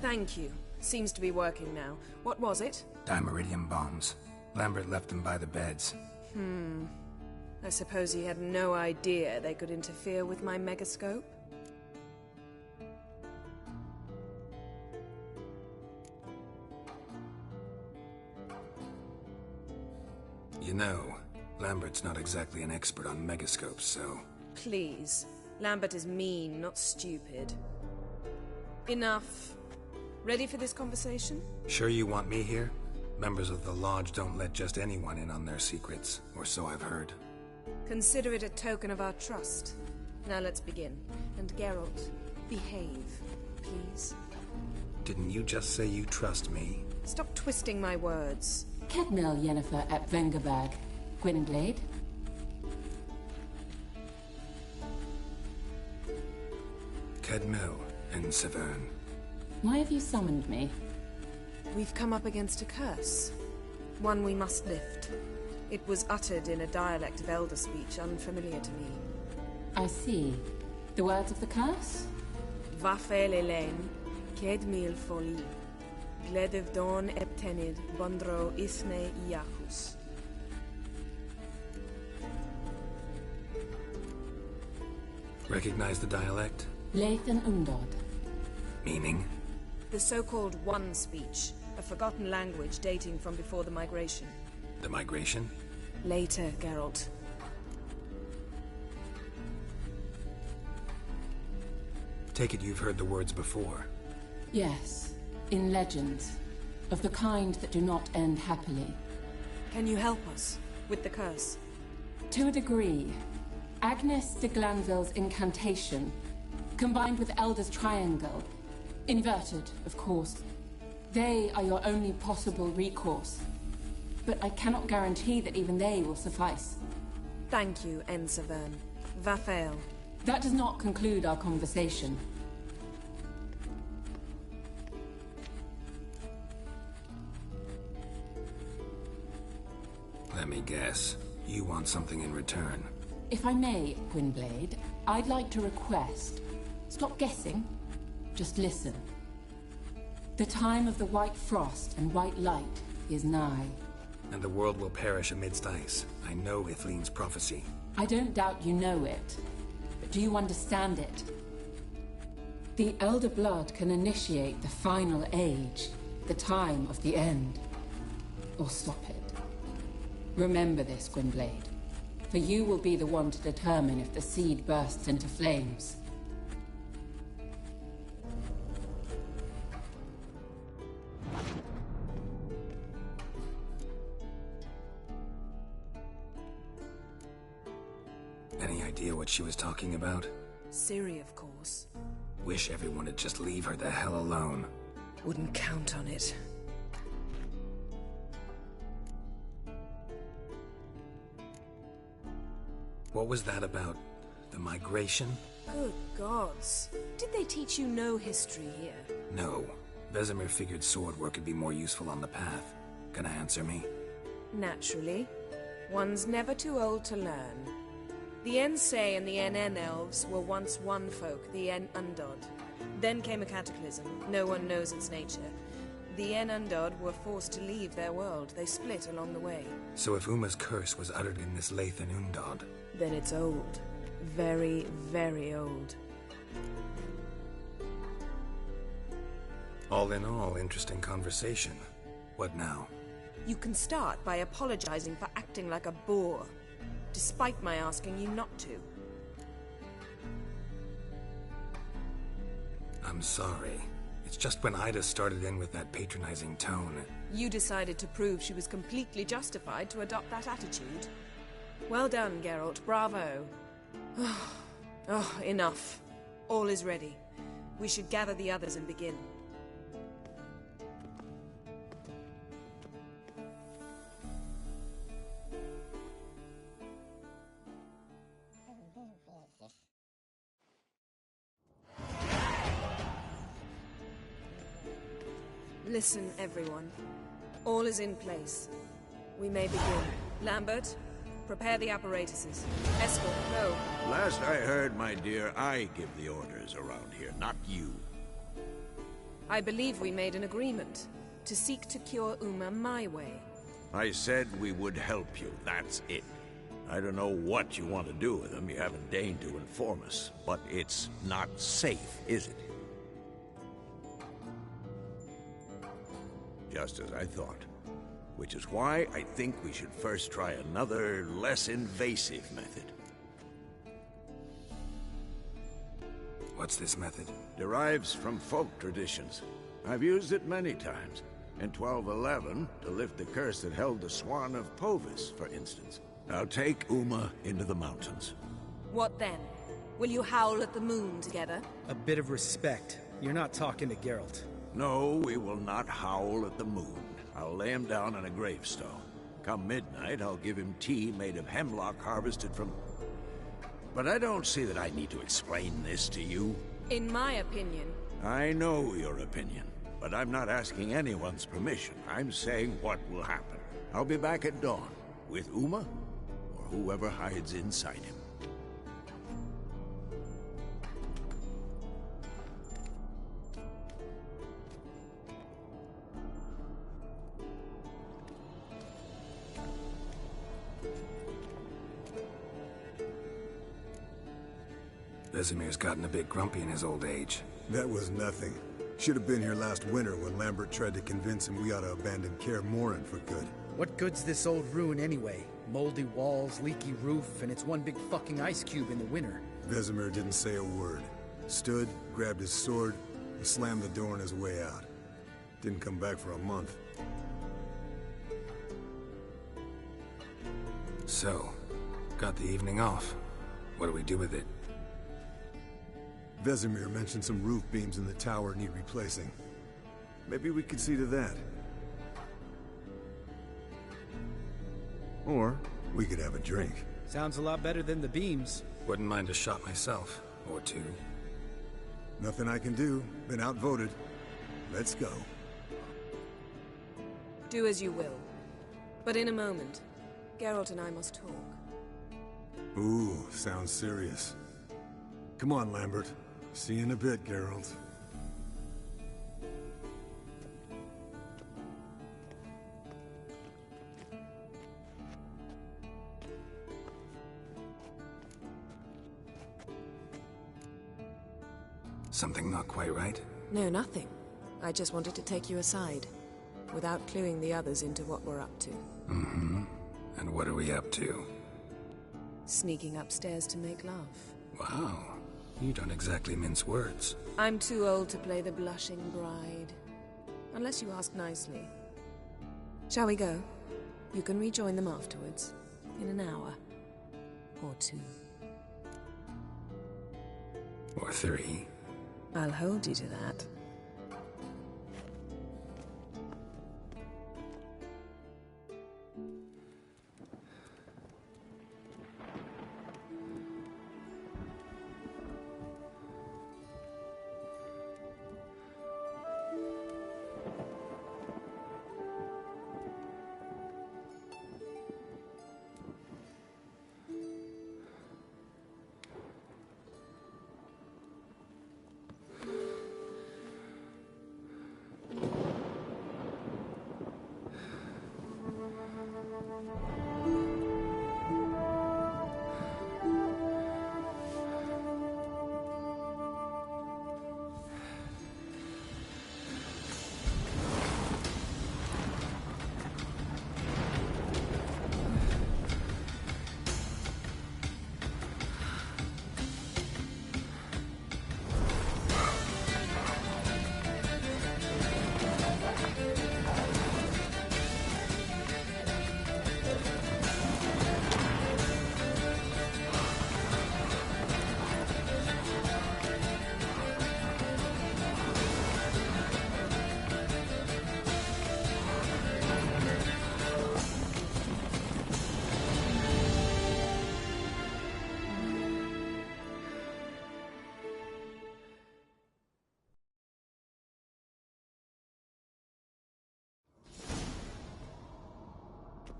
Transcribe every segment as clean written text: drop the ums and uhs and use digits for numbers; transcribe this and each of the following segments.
Thank you. Seems to be working now. What was it? Dimeridium bombs. Lambert left them by the beds. I suppose he had no idea they could interfere with my megascope? You know, Lambert's not exactly an expert on megascopes, so... Please. Lambert is mean, not stupid. Enough. Ready for this conversation? Sure you want me here? Members of the Lodge don't let just anyone in on their secrets, or so I've heard. Consider it a token of our trust. Now let's begin. And Geralt, behave, please. Didn't you just say you trust me? Stop twisting my words. Kedmil Yennefer at Vengerberg. Gwynblade. Kedmil and Severn. Why have you summoned me? We've come up against a curse. One we must lift. It was uttered in a dialect of Elder speech unfamiliar to me. I see. The words of the curse? Vafel Elaine, Kedmil Foli. Gledev Dawn Eptenid, Bondro Isne Iakus. Recognize the dialect? Lathan Undod. Meaning? The so-called One speech, a forgotten language dating from before the migration. The migration? Later, Geralt. Take it you've heard the words before. Yes, in legends. Of the kind that do not end happily. Can you help us with the curse? To a degree. Agnes de Glanville's incantation, combined with Elder's triangle, inverted, of course. They are your only possible recourse. But I cannot guarantee that even they will suffice. Thank you, Severn. Vafael. That does not conclude our conversation. Let me guess. You want something in return. If I may, Gwynblade, I'd like to request... Stop guessing. Just listen. The time of the white frost and white light is nigh. And the world will perish amidst ice. I know Ithleen's prophecy. I don't doubt you know it. But do you understand it? The Elder Blood can initiate the final age, the time of the end. Or stop it. Remember this, Gwynblade. For you will be the one to determine if the seed bursts into flames. Any idea what she was talking about? Ciri, of course. Wish everyone would just leave her the hell alone. Wouldn't count on it. What was that about? The migration? Good gods. Did they teach you no history here? No. Vesemir figured sword work would be more useful on the path. Gonna answer me? Naturally. One's never too old to learn. The Ensei and the NN elves were once one folk, the En Undod. Then came a cataclysm. No one knows its nature. The En Undod were forced to leave their world. They split along the way. So if Uma's curse was uttered in this Lathan Undod... Then it's old. Very, very old. All in all, interesting conversation. What now? You can start by apologizing for acting like a boor, despite my asking you not to. I'm sorry. It's just when Ida started in with that patronizing tone... You decided to prove she was completely justified to adopt that attitude. Well done, Geralt. Bravo. Oh, enough. All is ready. We should gather the others and begin. Listen, everyone. All is in place. We may begin. Lambert, prepare the apparatuses. Escort, go. Last I heard, my dear, I give the orders around here, not you. I believe we made an agreement to seek to cure Uma my way. I said we would help you, that's it. I don't know what you want to do with them, you haven't deigned to inform us. But it's not safe, is it? Just as I thought. Which is why I think we should first try another, less invasive method. What's this method? Derives from folk traditions. I've used it many times. In 1211, to lift the curse that held the Swan of Povis, for instance. Now take Uma into the mountains. What then? Will you howl at the moon together? A bit of respect. You're not talking to Geralt. No, we will not howl at the moon. I'll lay him down on a gravestone. Come midnight, I'll give him tea made of hemlock harvested from... But I don't see that I need to explain this to you. In my opinion... I know your opinion, but I'm not asking anyone's permission. I'm saying what will happen. I'll be back at dawn, with Uma, or whoever hides inside him. Vesemir's gotten a bit grumpy in his old age. That was nothing. Should have been here last winter when Lambert tried to convince him we ought to abandon Kaer Morhen for good. What good's this old ruin anyway? Moldy walls, leaky roof, and it's one big fucking ice cube in the winter. Vesemir didn't say a word. Stood, grabbed his sword, and slammed the door on his way out. Didn't come back for a month. So, got the evening off. What do we do with it? Vesemir mentioned some roof beams in the tower need replacing. Maybe we could see to that. Or we could have a drink. Sounds a lot better than the beams. Wouldn't mind a shot myself, or two. Nothing I can do. Been outvoted. Let's go. Do as you will. But in a moment, Geralt and I must talk. Ooh, sounds serious. Come on, Lambert. See you in a bit, Geralt. Something not quite right? No, nothing. I just wanted to take you aside, without cluing the others into what we're up to. Mm-hmm. And what are we up to? Sneaking upstairs to make love. Wow. You don't exactly mince words. I'm too old to play the blushing bride. Unless you ask nicely. Shall we go? You can rejoin them afterwards. In an hour. Or 2. Or 3. I'll hold you to that.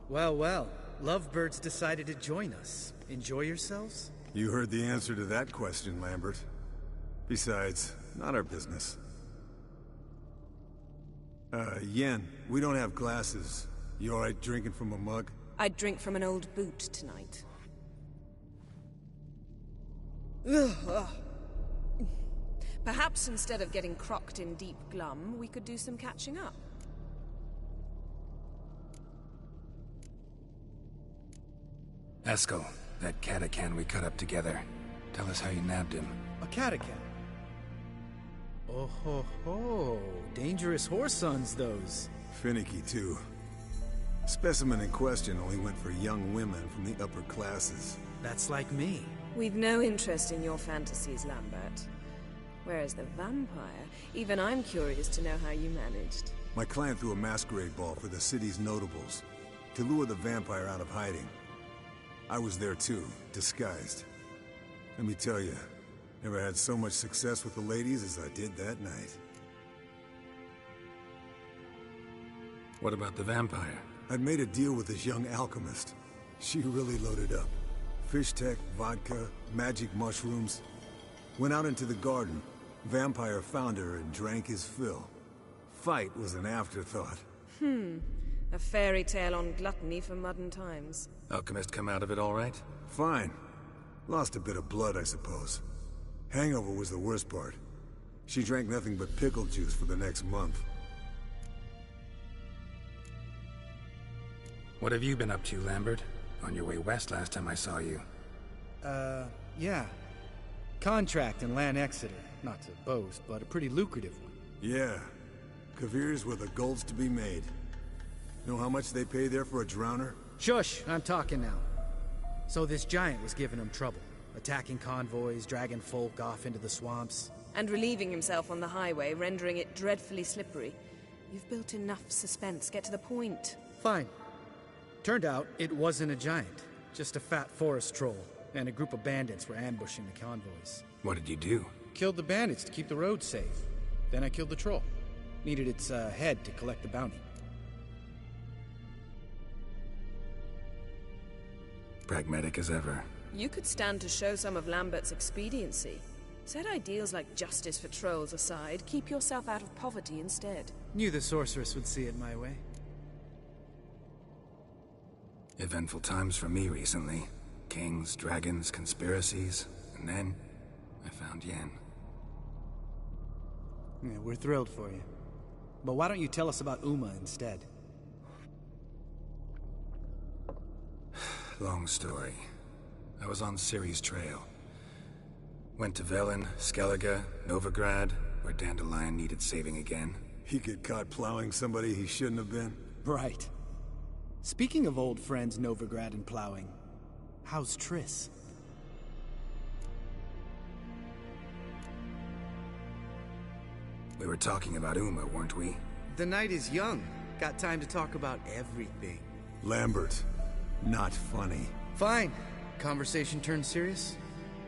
Well, well. Lovebirds decided to join us. Enjoy yourselves? You heard the answer to that question, Lambert. Besides, not our business. Yen, we don't have glasses. You alright drinking from a mug? I'd drink from an old boot tonight. Ugh. Perhaps instead of getting crocked in deep glum, we could do some catching up. Eskel, that catacan we cut up together. Tell us how you nabbed him. A catacan? Oh ho ho. Dangerous horse sons, those. Finicky, too. Specimen in question only went for young women from the upper classes. That's like me. We've no interest in your fantasies, Lambert. Whereas the vampire, even I'm curious to know how you managed. My client threw a masquerade ball for the city's notables, to lure the vampire out of hiding. I was there too, disguised. Let me tell you, never had so much success with the ladies as I did that night. What about the vampire? I'd made a deal with this young alchemist. She really loaded up. Fish tech, vodka, magic mushrooms. Went out into the garden. Vampire found her and drank his fill. Fight was an afterthought. A fairy tale on gluttony for modern times. Alchemist come out of it all right? Fine. Lost a bit of blood, I suppose. Hangover was the worst part. She drank nothing but pickle juice for the next month. What have you been up to, Lambert? On your way west last time I saw you. Yeah. Contract in Lan Exeter. Not to boast, but a pretty lucrative one. Yeah. Kavir's were the golds to be made. Know how much they pay there for a drowner? Shush! I'm talking now. So this giant was giving him trouble. Attacking convoys, dragging folk off into the swamps. And relieving himself on the highway, rendering it dreadfully slippery. You've built enough suspense. Get to the point. Fine. Turned out, it wasn't a giant. Just a fat forest troll. And a group of bandits were ambushing the convoys. What did you do? Killed the bandits to keep the roads safe. Then I killed the troll. Needed its head to collect the bounty. Pragmatic as ever. You could stand to show some of Lambert's expediency. Set ideals like justice for trolls aside, keep yourself out of poverty instead. Knew the sorceress would see it my way. Eventful times for me recently. Kings, dragons, conspiracies, and then I found Yen. Yeah, we're thrilled for you. But why don't you tell us about Uma instead? Long story. I was on Ciri's trail. Went to Velen, Skellige, Novigrad, where Dandelion needed saving again. He get caught plowing somebody he shouldn't have been? Right. Speaking of old friends Novigrad and plowing, how's Triss? We were talking about Uma, weren't we? The night is young. Got time to talk about everything. Lambert. Not funny. Fine. Conversation turned serious?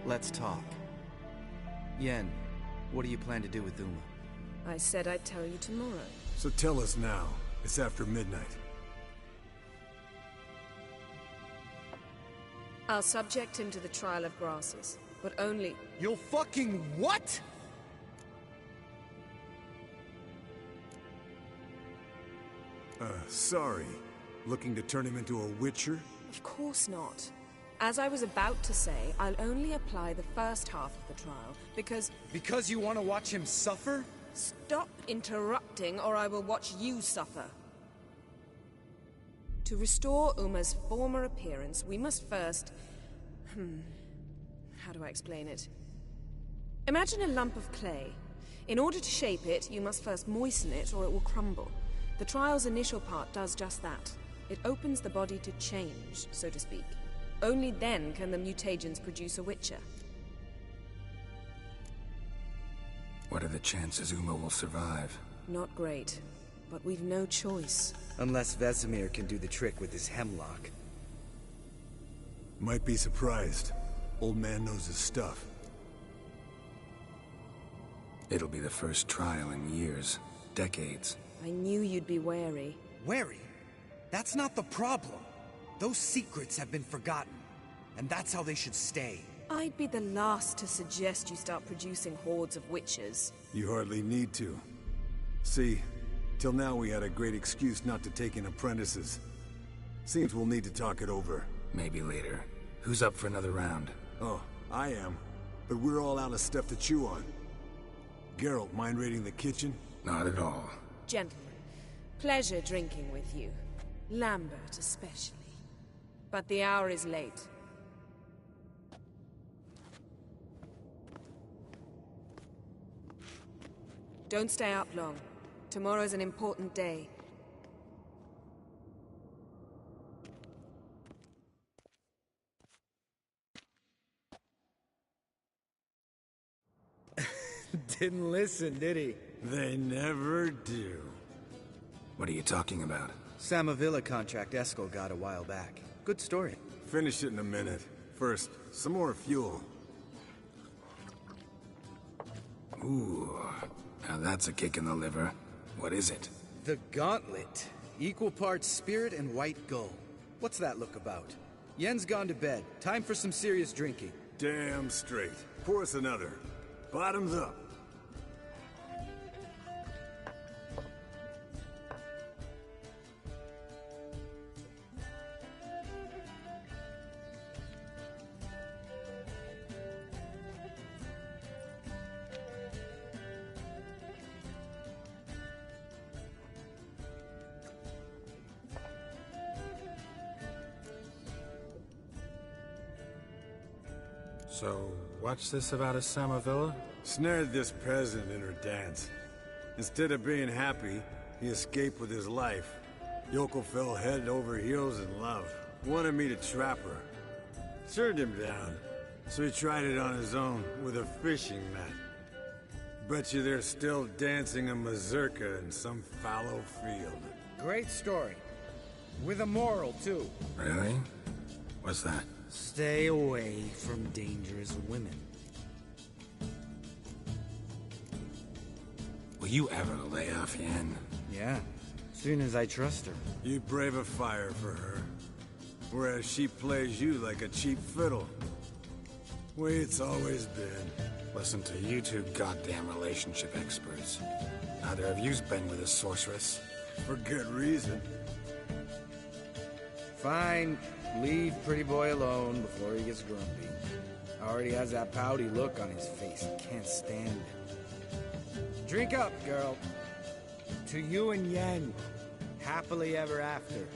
Let's talk. Yen, what do you plan to do with Uma? I said I'd tell you tomorrow. So tell us now. It's after midnight. I'll subject him to the trial of grasses, but only... You'll fucking what?! Sorry. Looking to turn him into a witcher? Of course not. As I was about to say, I'll only apply the first half of the trial, because... Because you want to watch him suffer? Stop interrupting, or I will watch you suffer. To restore Uma's former appearance, we must first... How do I explain it? Imagine a lump of clay. In order to shape it, you must first moisten it, or it will crumble. The trial's initial part does just that. It opens the body to change, so to speak. Only then can the mutagens produce a witcher. What are the chances Uma will survive? Not great, but we've no choice. Unless Vesemir can do the trick with his hemlock. Might be surprised. Old man knows his stuff. It'll be the first trial in years. Decades. I knew you'd be wary. Wary? That's not the problem. Those secrets have been forgotten. And that's how they should stay. I'd be the last to suggest you start producing hordes of witches. You hardly need to. See, Till now we had a great excuse not to take in apprentices. Seems we'll need to talk it over. Maybe later. Who's up for another round? Oh, I am. But we're all out of stuff to chew on. Geralt, mind raiding the kitchen? Not at all. Gentlemen, pleasure drinking with you. Lambert especially. But the hour is late. Don't stay up long. Tomorrow's an important day. Didn't listen, did he? They never do. What are you talking about? Samavilla contract Eskel got a while back. Good story. Finish it in a minute. First, some more fuel. Ooh, now that's a kick in the liver. What is it? The Gauntlet. Equal parts spirit and white gull. What's that look about? Yen's gone to bed. Time for some serious drinking. Damn straight. Pour us another. Bottoms up. So, what's this about a Samavilla? Snared this peasant in her dance. Instead of being happy, he escaped with his life. Yoko fell head over heels in love. Wanted me to trap her. Turned him down. So he tried it on his own with a fishing net. Bet you they're still dancing a mazurka in some fallow field. Great story. With a moral, too. Really? What's that? Stay away from dangerous women. Will you ever lay off Yen? Yeah, soon as I trust her. You brave a fire for her. Whereas she plays you like a cheap fiddle. Way it's always been. Listen to you two goddamn relationship experts. Neither of you's been with a sorceress. For good reason. Fine. Leave pretty boy alone before he gets grumpy. Already has that pouty look on his face. Can't stand it. Drink up, girl. To you and Yen. Happily ever after.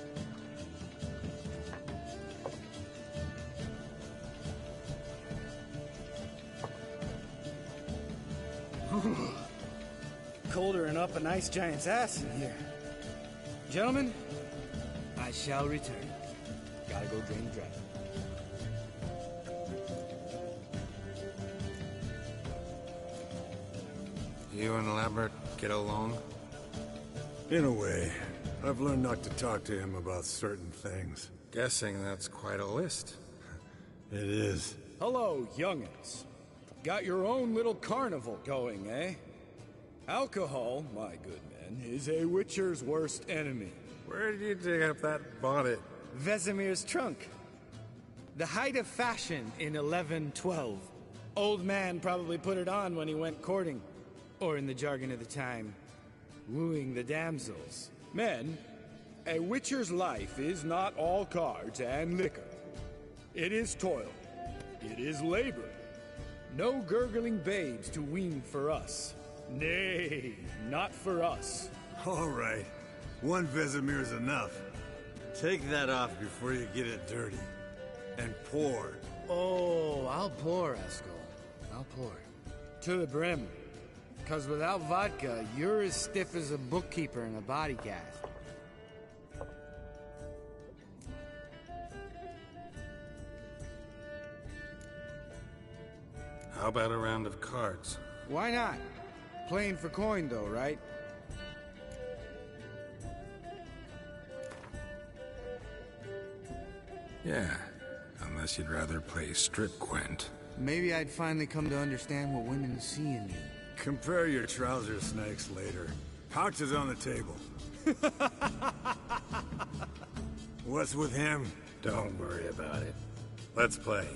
Colder and up a nice giant's ass in here. Gentlemen, I shall return. Gotta go drain the dragon. You and Lambert get along? In a way. I've learned not to talk to him about certain things. Guessing that's quite a list. It is. Hello, young'uns. Got your own little carnival going, eh? Alcohol, my good men, is a witcher's worst enemy. Where did you dig up that bonnet? Vesemir's trunk. The height of fashion in 1112. Old man probably put it on when he went courting. Or in the jargon of the time, wooing the damsels. Men, a witcher's life is not all cards and liquor. It is toil. It is labor. No gurgling babes to wean for us. Nay, not for us. All right. One Vesemir's enough. Take that off before you get it dirty. And pour. Oh, I'll pour, Eskel. I'll pour. To the brim. 'Cause without vodka, you're as stiff as a bookkeeper in a body cast. How about a round of cards? Why not? Playing for coin, though, right? Yeah, unless you'd rather play strip Gwent. Maybe I'd finally come to understand what women see in me. Compare your trouser snakes later. Pouch is on the table. What's with him? Don't worry about it. Let's play.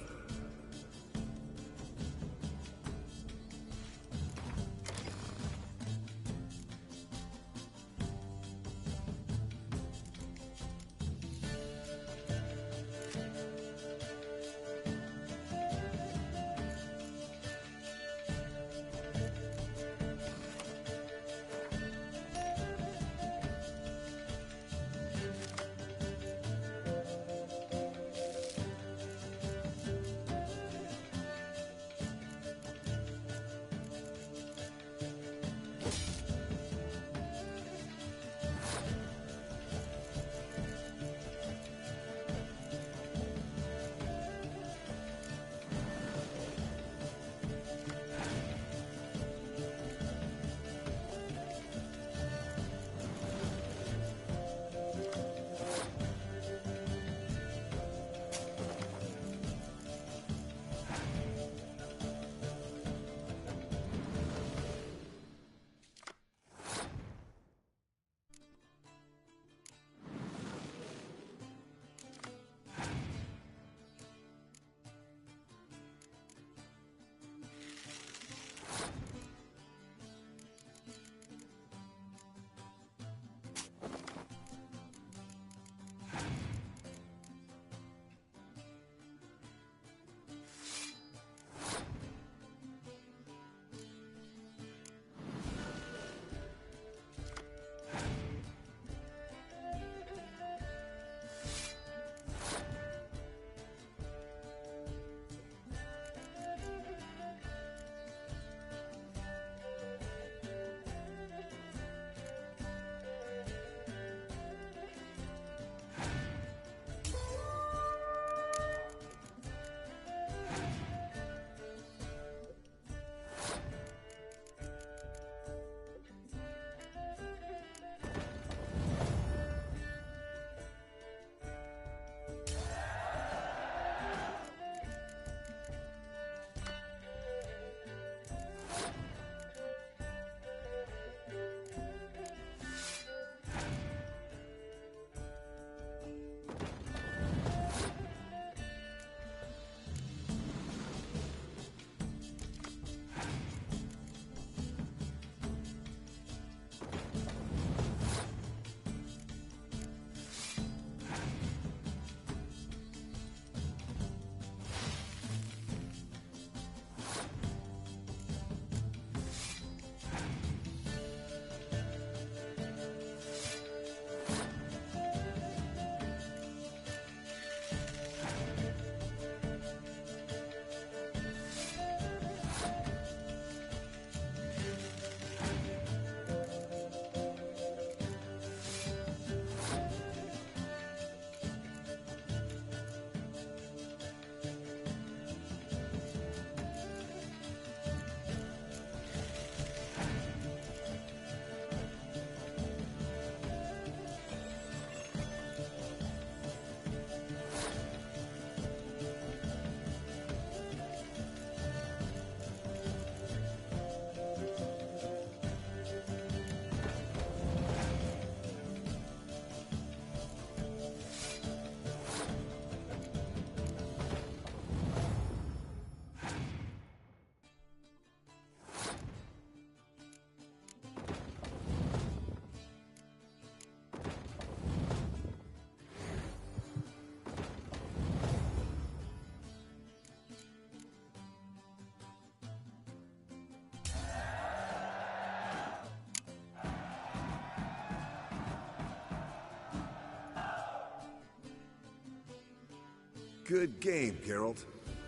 Good game, Geralt.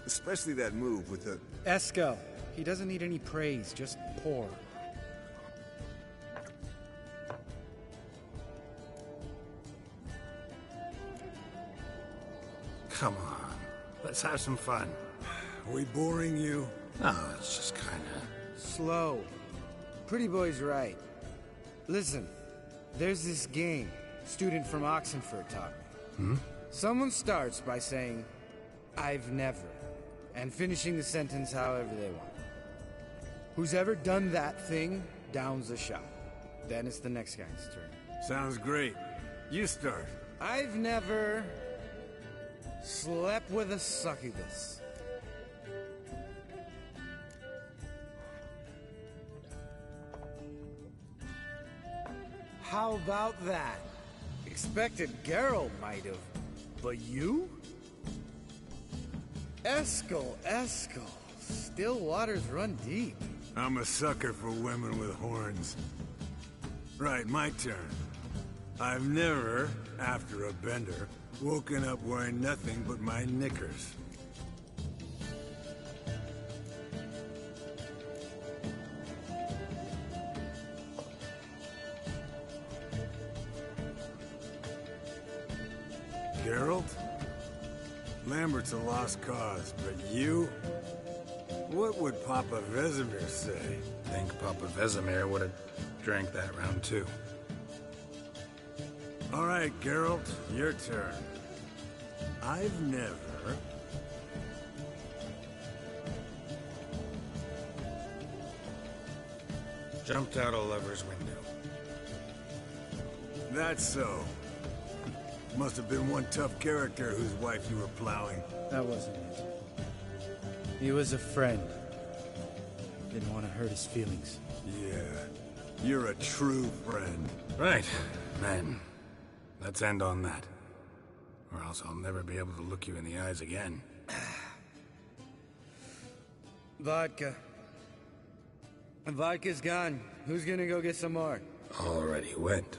Especially that move with the... Eskel. He doesn't need any praise, just pour. Come on, let's have some fun. Are we boring you? No, it's just kinda... Slow. Pretty boy's right. Listen, there's this game student from Oxenford taught me. Someone starts by saying, I've never, and finishing the sentence however they want. Who's ever done that thing downs a shot. Then it's the next guy's turn. Sounds great. You start. I've never slept with a succubus. How about that? Expected Geralt might have, but you? Eskel. Still waters run deep. I'm a sucker for women with horns. Right, my turn. I've never, after a bender, woken up wearing nothing but my knickers. Geralt? Lambert's a lost cause, but you? What would Papa Vesemir say? Think Papa Vesemir would have drank that round too. All right, Geralt, your turn. I've never... Jumped out a lover's window. That's so. Must have been one tough character whose wife you were plowing. That wasn't it. He was a friend. Didn't want to hurt his feelings. Yeah, you're a true friend. Right, then. Let's end on that. Or else I'll never be able to look you in the eyes again. Vodka. Vodka's gone. Who's gonna go get some more? Already went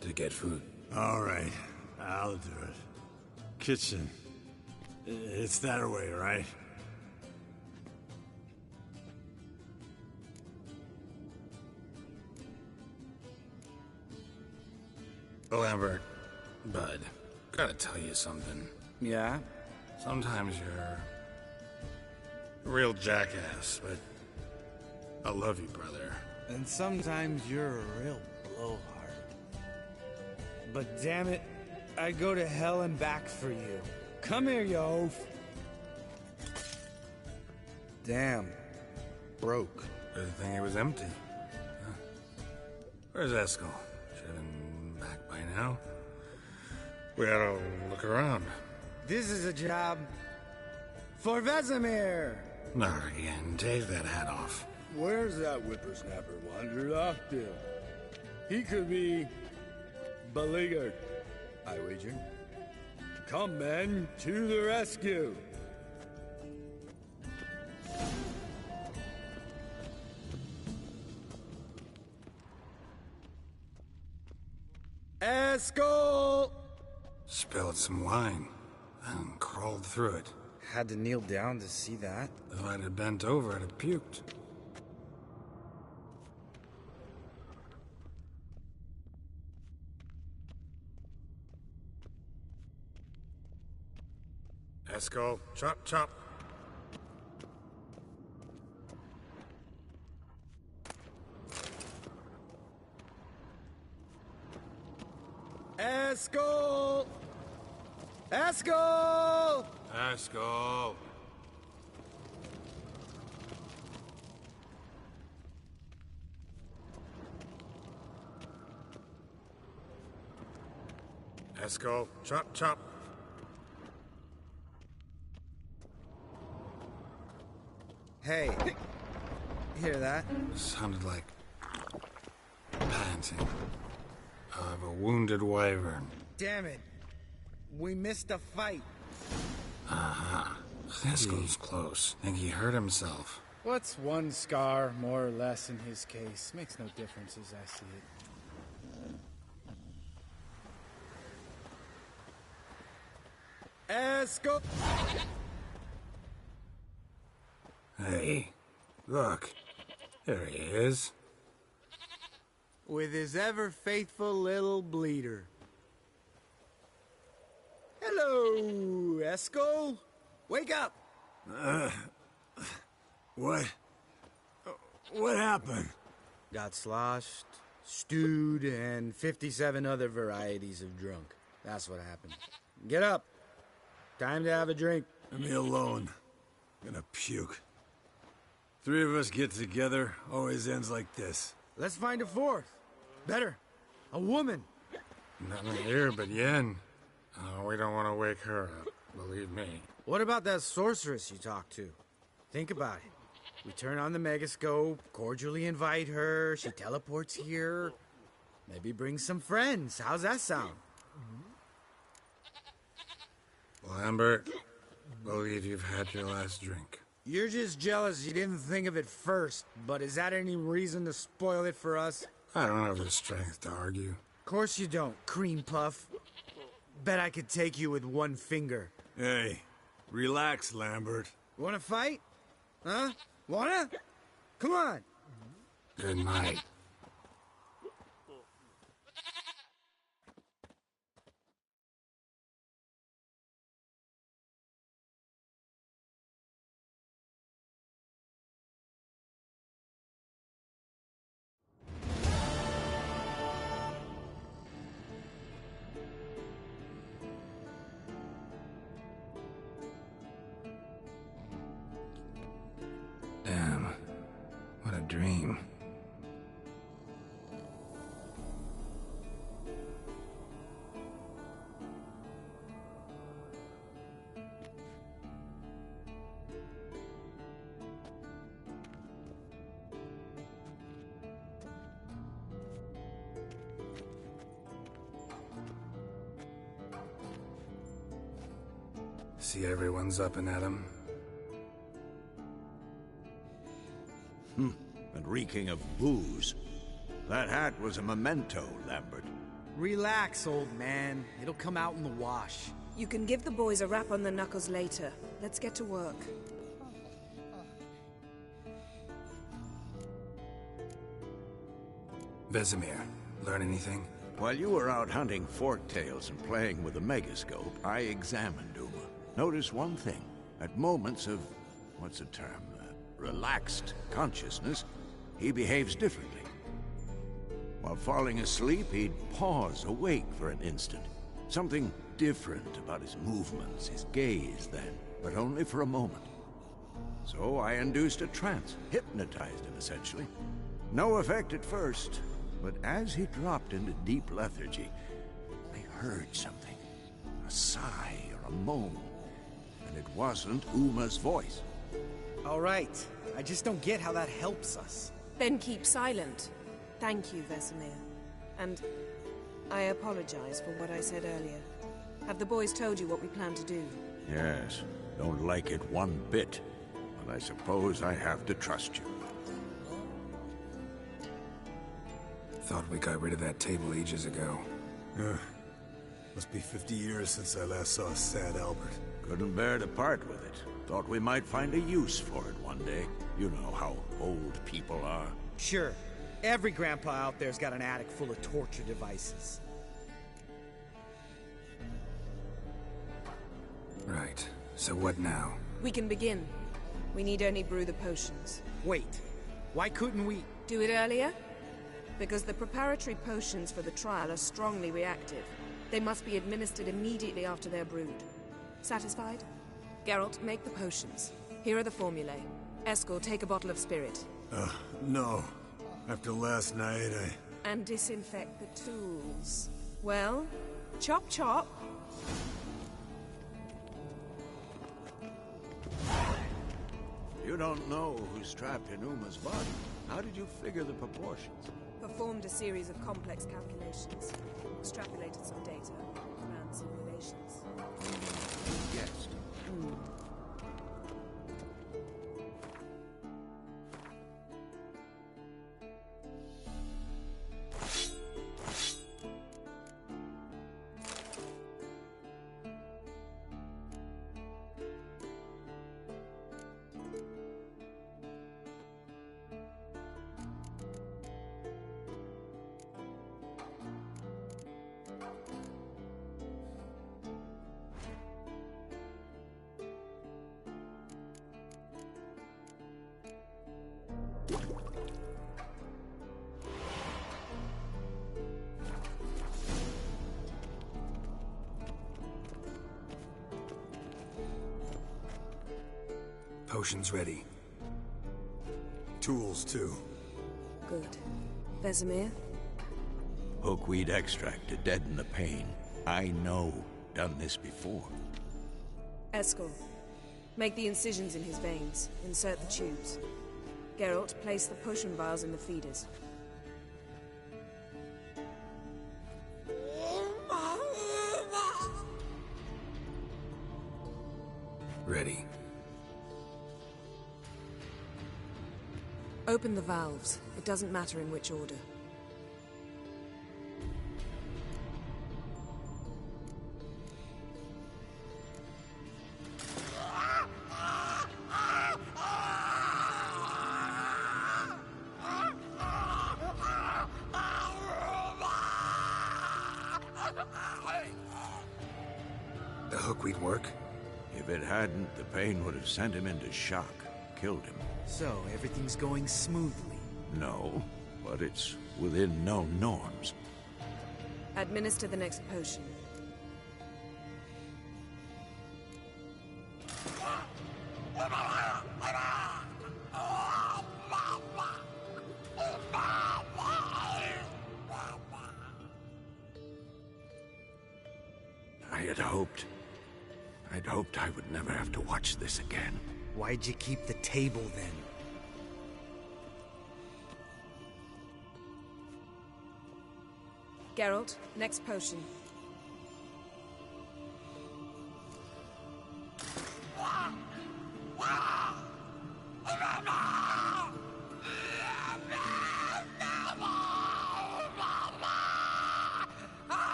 to get food. All right, I'll do it. Kitchen. It's that way, right? Lambert, bud, gotta tell you something. Yeah? Sometimes you're a real jackass, but I love you, brother. And sometimes you're a real blowhard. But damn it, I'd go to hell and back for you. Come here, you oaf. Damn. Broke. Good thing it was empty. Huh. Where's Eskel? Should have been back by now. We ought to look around. This is a job for Vesemir. Not again. Take that hat off. Where's that whippersnapper wandered off to? He could be beleaguered, I wager. Come, men, to the rescue. Eskel! Spilled some wine and crawled through it. Had to kneel down to see that. If I'd have bent over, I'd have puked. Eskel, chop, chop. Eskel! Eskel! Eskel. Eskel, chop, chop. Hey, hear that? Sounded like panting of a wounded wyvern. Damn it. We missed a fight. Uh-huh. Eskel's close. Think he hurt himself. What's one scar, more or less, in his case? Makes no difference as I see it. Esco! Hey, look. There he is. With his ever-faithful little bleeder. Hello, Esco. Wake up! What? What happened? Got sloshed, stewed, and 57 other varieties of drunk. That's what happened. Get up. Time to have a drink. Leave me alone. I'm gonna puke. Three of us get together, always ends like this. Let's find a fourth. Better. A woman. Nothing here but Yen. Oh, we don't want to wake her up, believe me. What about that sorceress you talked to? Think about it. We turn on the megascope, cordially invite her, she teleports here. Maybe bring some friends. How's that sound? Lambert, believe you've had your last drink. You're just jealous you didn't think of it first, but is that any reason to spoil it for us? I don't have the strength to argue. Course you don't, cream puff. Bet I could take you with one finger. Hey, relax, Lambert. Wanna fight? Huh? Wanna? Come on. Good night. Damn. What a dream. See everyone's up and at 'em. And reeking of booze. That hat was a memento, Lambert. Relax, old man. It'll come out in the wash. You can give the boys a rap on the knuckles later. Let's get to work. Vesemir, learn anything? While you were out hunting forktails and playing with the megascope, I examined Uma. Notice one thing. At moments of, what's the term, relaxed consciousness, he behaves differently. While falling asleep, he'd pause, awake for an instant. Something different about his movements, his gaze then, but only for a moment. So I induced a trance, hypnotized him essentially. No effect at first, but as he dropped into deep lethargy, I heard something. A sigh or a moan. And it wasn't Uma's voice. All right. I just don't get how that helps us. Then keep silent. Thank you, Vesemir. And I apologize for what I said earlier. Have the boys told you what we plan to do? Yes, don't like it one bit. But I suppose I have to trust you. Thought we got rid of that table ages ago. Must be 50 years since I last saw sad Albert. Couldn't bear to part with it. Thought we might find a use for it one day. You know how old people are. Sure. Every grandpa out there's got an attic full of torture devices. Right. So what now? We can begin. We need only brew the potions. Wait. Why couldn't we... Do it earlier? Because the preparatory potions for the trial are strongly reactive. They must be administered immediately after they're brewed. Satisfied? Geralt, make the potions. Here are the formulae. Eskel, take a bottle of spirit. No. After last night, And disinfect the tools. Well, chop chop. You don't know who's trapped in Uma's body. How did you figure the proportions? Performed a series of complex calculations. Extrapolated some data. Ran simulations. Yes. Potion's ready. Tools, too. Good. Vesemir? Hookweed extract to deaden the pain. I know. Done this before. Eskel. Make the incisions in his veins. Insert the tubes. Geralt, place the potion vials in the feeders. Ready. Open the valves. It doesn't matter in which order. The hookweed work? If it hadn't, the pain would have sent him into shock. Killed him. So, everything's going smoothly. No, but it's within known norms. Administer the next potion. I'd hoped I would never have to watch this again. Why'd you keep the table, then? Geralt, next potion.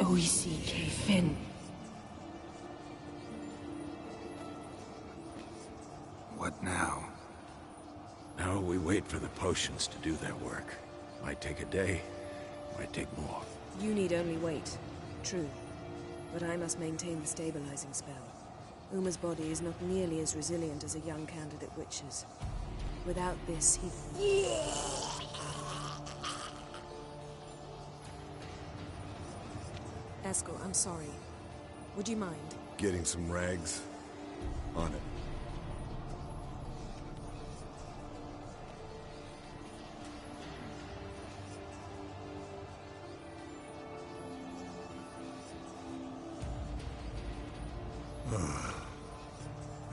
OECK Finn. What now? Now we wait for the potions to do their work. Might take a day, might take more. You need only wait. True. But I must maintain the stabilizing spell. Uma's body is not nearly as resilient as a young candidate witch's. Without this, he... Eskel, I'm sorry. Would you mind? Getting some rags? On it.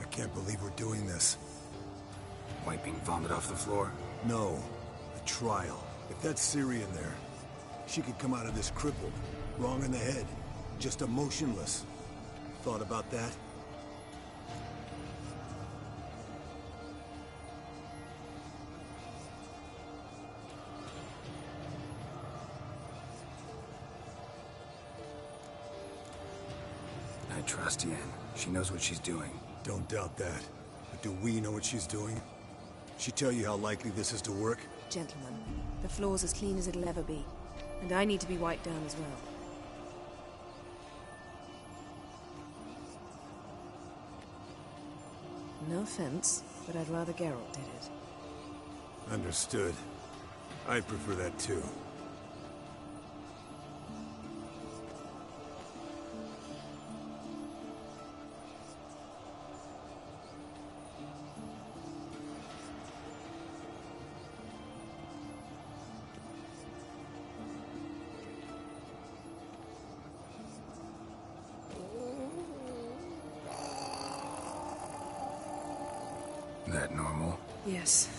I can't believe we're doing this. Wiping vomit off the floor? No, a trial. If that's Ciri in there, she could come out of this crippled, wrong in the head, just emotionless. Thought about that? I trust Yen. She knows what she's doing. Don't doubt that. But do we know what she's doing? She tell you how likely this is to work? Gentlemen, the floor's as clean as it'll ever be. And I need to be wiped down as well. No offense, but I'd rather Geralt did it. Understood. I'd prefer that too. That normal? Yes.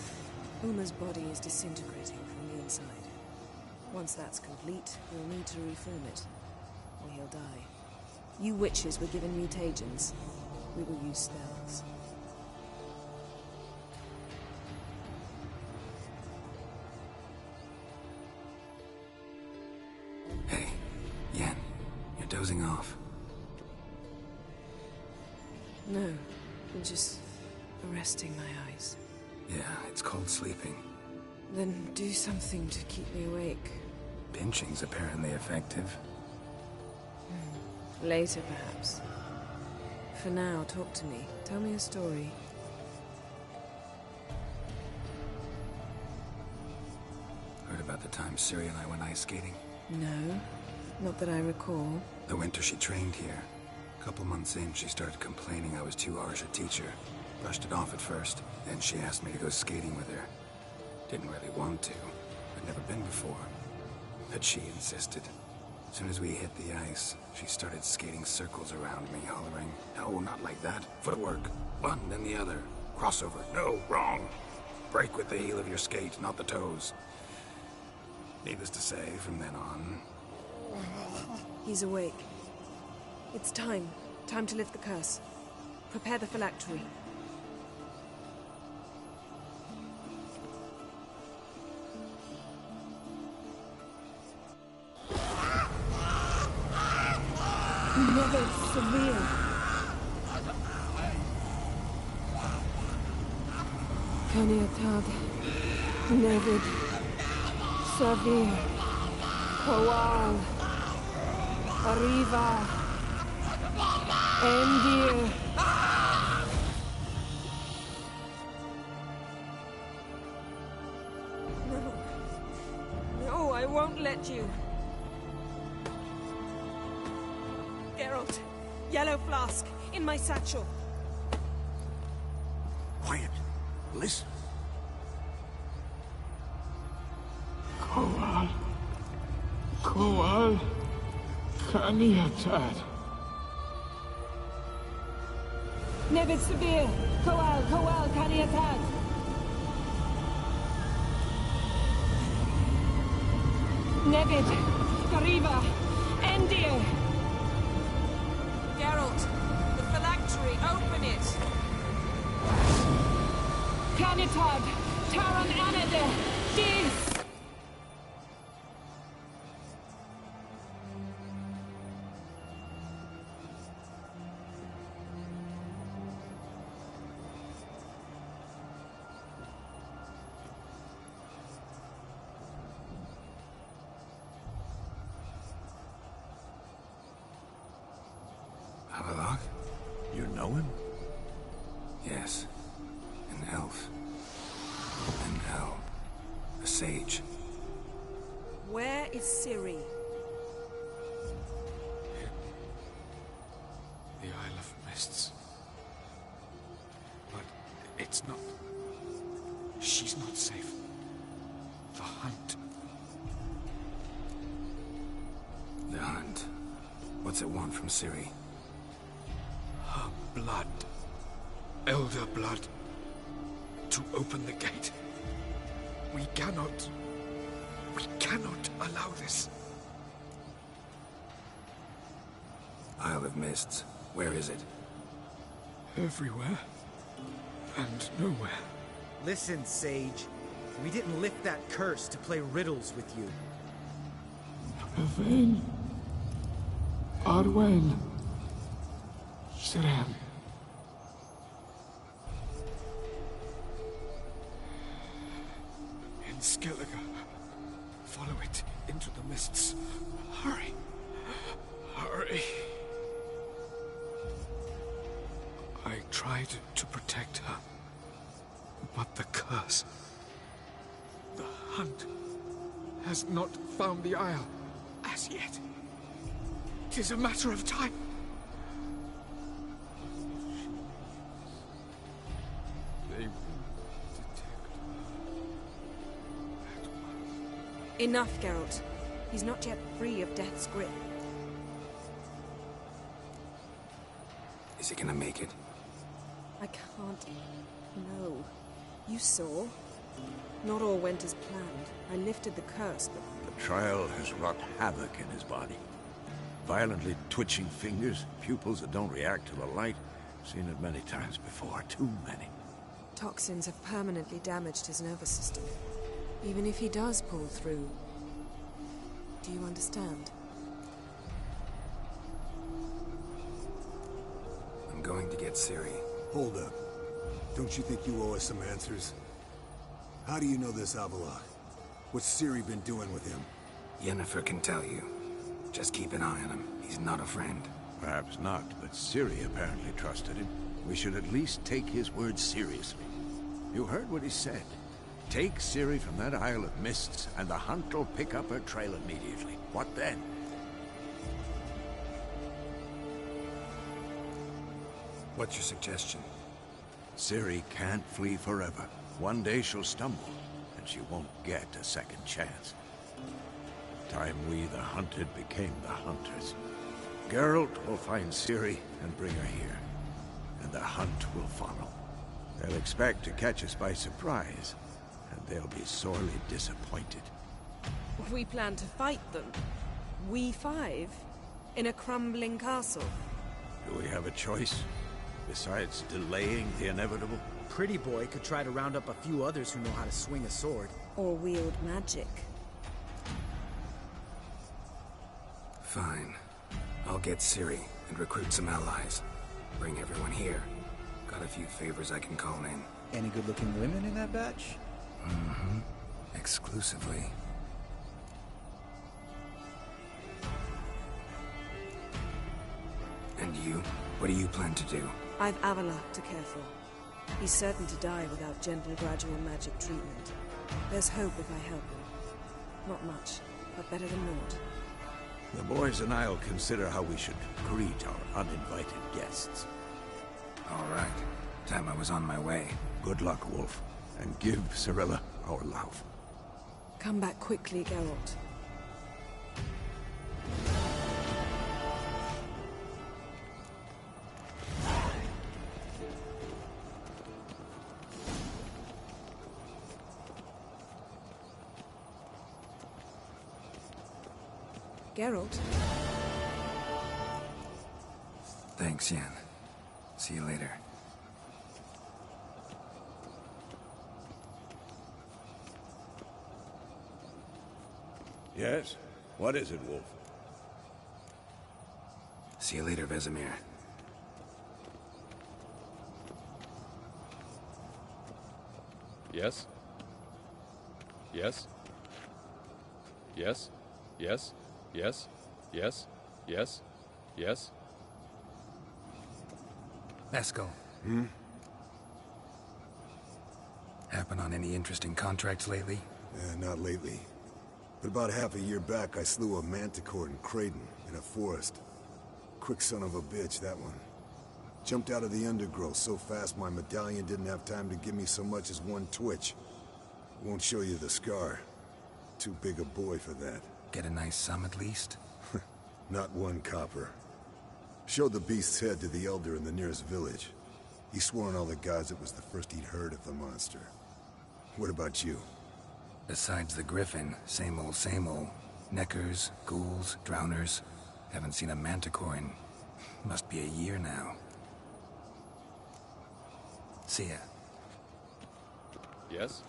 Uma's body is disintegrating from the inside. Once that's complete, we'll need to reform it, or he'll die. You witches were given mutagens. We will use spells. Hey, Yen, you're dozing off. No, I'm just resting my eyes. Yeah, it's called sleeping. Then do something to keep me awake. Pinching's apparently effective. Later, perhaps. For now, talk to me. Tell me a story. Heard about the time Ciri and I went ice skating? No, not that I recall. The winter she trained here. A couple months in, she started complaining I was too harsh a teacher. Brushed it off at first, then she asked me to go skating with her. Didn't really want to. I'd never been before. But she insisted. As soon as we hit the ice, she started skating circles around me, hollering, "No, not like that. Footwork. One, then the other. Crossover. No, wrong. Break with the heel of your skate, not the toes." Needless to say, from then on... He's awake. It's time. Time to lift the curse. Prepare the phylactery. Never severe. Kaniatad, Nevid, Savir, Kowal, Arriva, Endir. No. No, I won't let you. Geralt, yellow flask, in my satchel. Quiet. Listen. Kowal, Kaniatad. Nevid Severe, Kowal, Kaniatad. Nevid, Arriva, Endir. Geralt, the phylactery, open it! Canitad, Taran Anade, Dis! Avalok? You know him? Yes. An elf. An elf. A sage. Where is Ciri? The Isle of Mists. But it's not... She's not safe. The hunt. The hunt. What's it want from Ciri? Her blood. Elder blood. To open the gate. We cannot allow this. Isle of Mists. Where is it? Everywhere. And nowhere. Listen, Sage. We didn't lift that curse to play riddles with you. Yvain. Arwen. Siren. In Skellige. Follow it into the mists. Hurry. Hurry. I tried to protect her. But the curse... The hunt has not found the Isle as yet. It is a matter of time. They will detect her at once. Enough, Geralt. He's not yet free of death's grip. Is he gonna make it? I can't... No. You saw? Not all went as planned. I lifted the curse, but... The trial has wrought havoc in his body. Violently twitching fingers, pupils that don't react to the light. Seen it many times before, too many. Toxins have permanently damaged his nervous system. Even if he does pull through... Do you understand? I'm going to get Ciri. Hold up. Don't you think you owe us some answers? How do you know this Avalok? What's Ciri been doing with him? Yennefer can tell you. Just keep an eye on him. He's not a friend. Perhaps not, but Ciri apparently trusted him. We should at least take his words seriously. You heard what he said. Take Ciri from that Isle of Mists, and the hunt will pick up her trail immediately. What then? What's your suggestion? Ciri can't flee forever. One day she'll stumble, and she won't get a second chance. Time we, the hunted, became the hunters. Geralt will find Ciri and bring her here, and the hunt will follow. They'll expect to catch us by surprise, and they'll be sorely disappointed. We plan to fight them. We five? In a crumbling castle? Do we have a choice? Besides delaying the inevitable? Pretty boy could try to round up a few others who know how to swing a sword. Or wield magic. Fine. I'll get Ciri and recruit some allies. Bring everyone here. Got a few favors I can call in. Any good-looking women in that batch? Mm-hmm. Exclusively. And you? What do you plan to do? I've Avalok to care for. He's certain to die without gentle, gradual magic treatment. There's hope if I help him. Not much, but better than naught. The boys and I'll consider how we should greet our uninvited guests. All right. Time I was on my way. Good luck, Wolf. And give Cirilla our love. Come back quickly, Geralt. Geralt? Thanks, Yen. See you later. Yes? What is it, Wolf? See you later, Vesemir. Yes? Yes? Yes? Yes? Yes? Yes? Yes? Yes? Vesco. Happen on any interesting contracts lately? Not lately. But about half a year back, I slew a manticore in Creighton, in a forest. Quick son of a bitch, that one. Jumped out of the undergrowth so fast my medallion didn't have time to give me so much as one twitch. Won't show you the scar. Too big a boy for that. Get a nice sum at least? Not one copper. Showed the beast's head to the elder in the nearest village. He swore on all the gods it was the first he'd heard of the monster. What about you? Besides the griffin, same old, same old. Neckers, ghouls, drowners. Haven't seen a manticore in... must be a year now. See ya. Yes?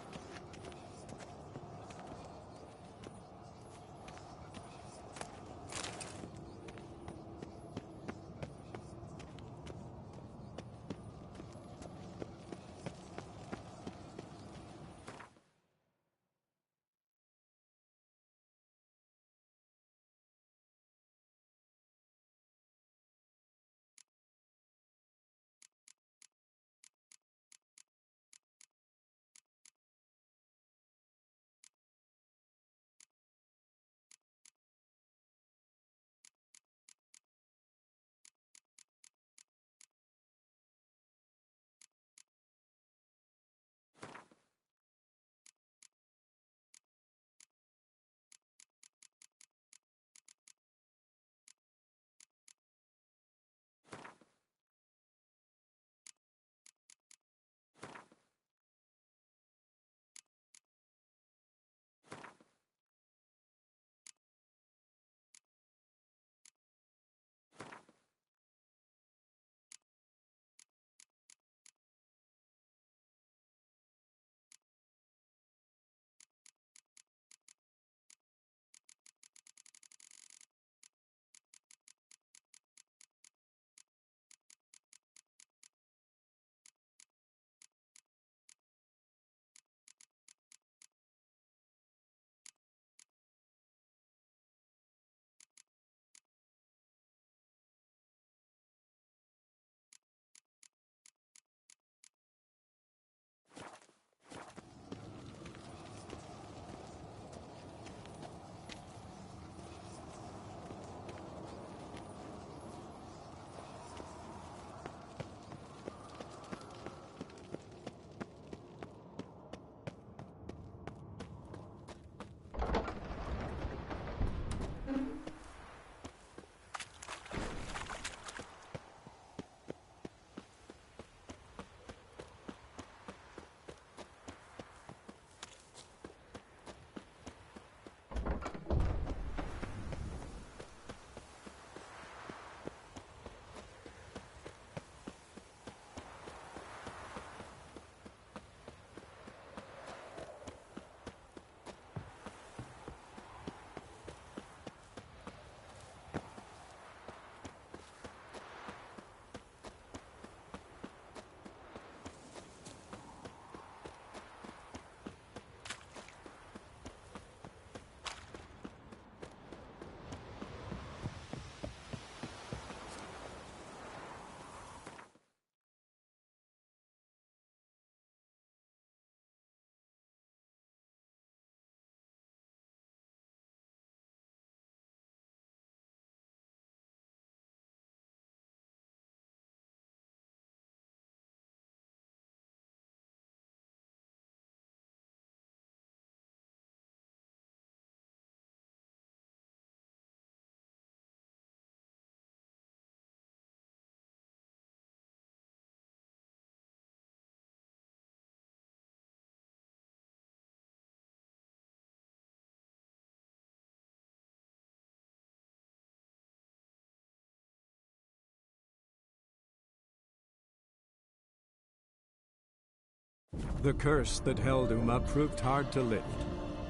The curse that held Uma proved hard to lift,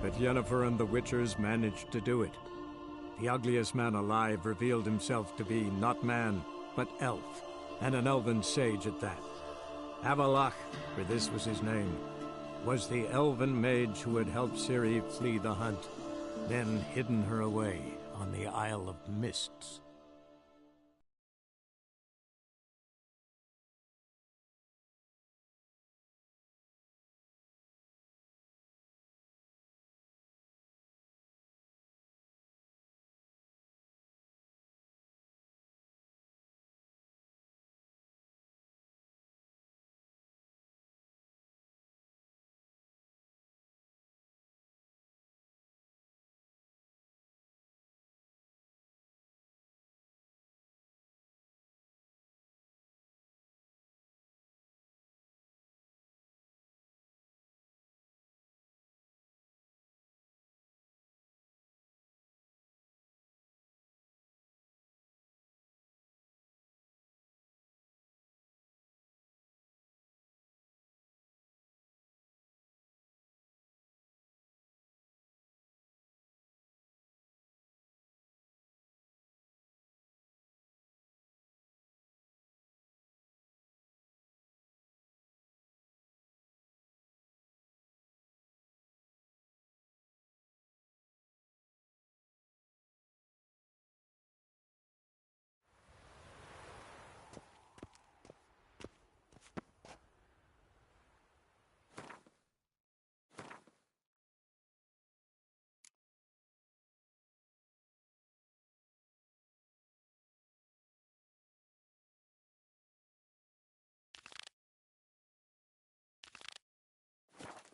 but Yennefer and the Witchers managed to do it. The ugliest man alive revealed himself to be not man, but elf, and an elven sage at that. Avallac'h, for this was his name, was the elven mage who had helped Ciri flee the hunt, then hidden her away on the Isle of Mists.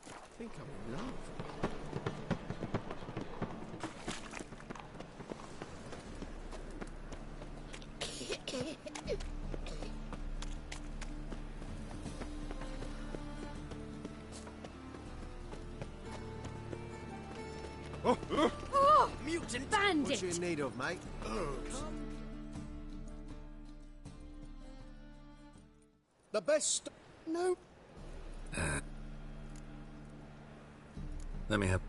I think I'm in love. Oh, mutant bandit! What you in need of, mate? The best. No. Let me have...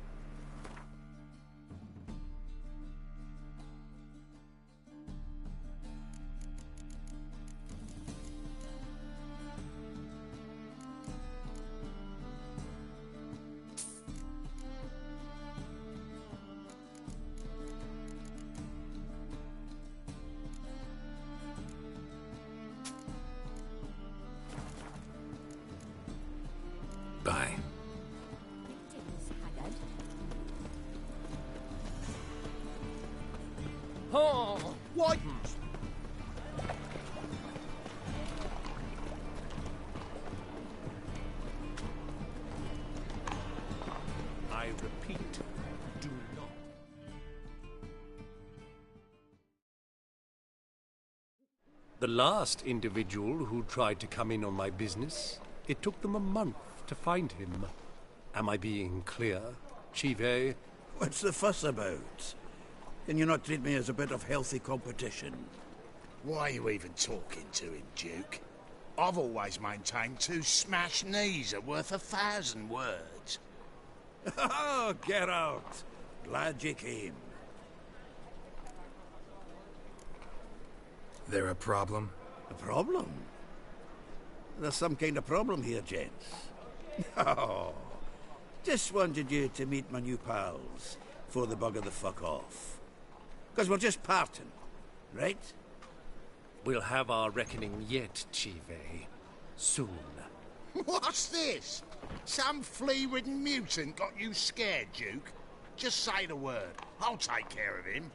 Bye. Oh, what? I repeat, do not. The last individual who tried to come in on my business, it took them a month to find him. Am I being clear, Chive? What's the fuss about? Can you not treat me as a bit of healthy competition? Why are you even talking to him, Duke? I've always maintained 2 smashed knees are worth 1,000 words. Oh, get out! Glad you came. There a problem? A problem? There's some kind of problem here, gents. Oh, just wanted you to meet my new pals before they bugger the fuck off. Because we're just parting, right? We'll have our reckoning yet, Chive. Soon. What's this? Some flea-ridden mutant got you scared, Duke? Just say the word. I'll take care of him.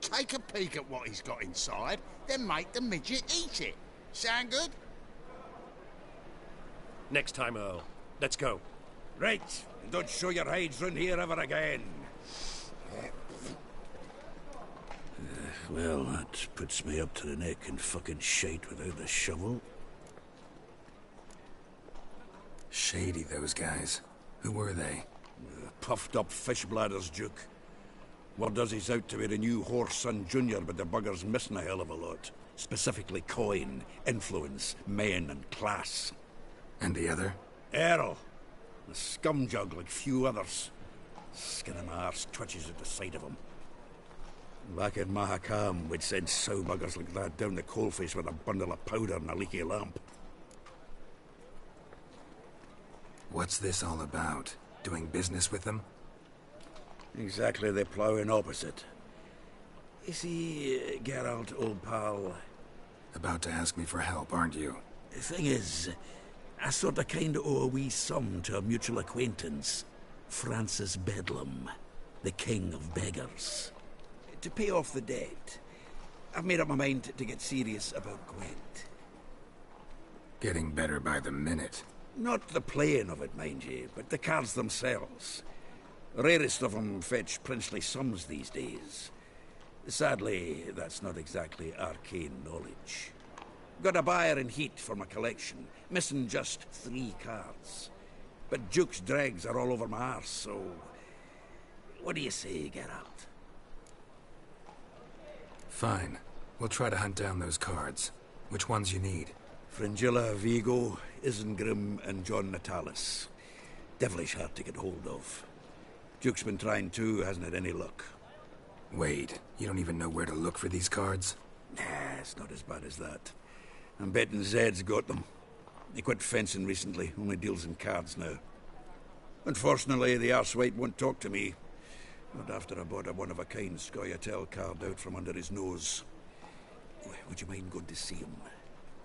Take a peek at what he's got inside, then make the midget eat it. Sound good? Next time, Earl. Let's go. Right, and don't show your hides round here ever again. Well, that puts me up to the neck in fucking shite without a shovel. Shady, those guys. Who were they? Puffed up fish bladders, Duke. Word does he's out to be the new Whoreson Jr., but the bugger's missing a hell of a lot. Specifically coin, influence, men, and class. And the other? Earl. A scumjug like few others. Skin of my arse twitches at the sight of him. Back in Mahakam, we'd send sow-buggers like that down the coalface with a bundle of powder and a leaky lamp. What's this all about? Doing business with them? Exactly the ploughing opposite. You see, Geralt, old pal... About to ask me for help, aren't you? The thing is, I sort of kinda owe a wee sum to a mutual acquaintance. Francis Bedlam, the king of beggars. To pay off the debt, I've made up my mind to get serious about Gwent. Getting better by the minute. Not the playing of it, mind you, but the cards themselves. Rarest of them fetch princely sums these days. Sadly, that's not exactly arcane knowledge. Got a buyer in heat for my collection, missing just 3 cards. But Duke's dregs are all over my arse, so... What do you say, Geralt? Fine. We'll try to hunt down those cards. Which ones you need? Fringilla, Vigo, Isengrim, and John Natalis. Devilish hard to get hold of. Duke's been trying too, hasn't had any luck. Wait, you don't even know where to look for these cards? Nah, it's not as bad as that. I'm betting Zed's got them. He quit fencing recently, only deals in cards now. Unfortunately, the arsewite won't talk to me. Not after I bought a one-of-a-kind Scoia'tael card out from under his nose. Would you mind going to see him?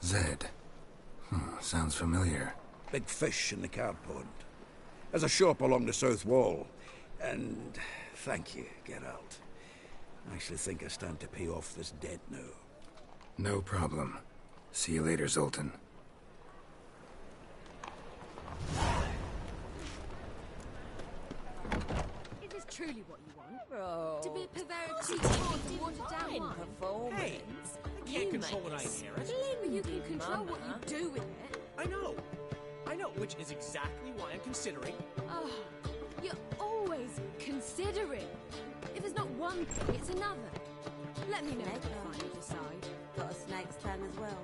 Zed. Sounds familiar. Big fish in the card pond. Has a shop along the south wall. And thank you, Geralt. I actually think I stand to pay off this debt now. No problem. See you later, Zoltan. Is this truly what you want? Bro. To be a purveyor of cheap, watered down wine? Performance. Hey, I can't control what I inherit. But you can control what you do with it. I know, which is exactly why I'm considering. Oh, you're always considering. If it's not one thing, it's another. Let me know what you finally decide. Got a snake's tongue as well.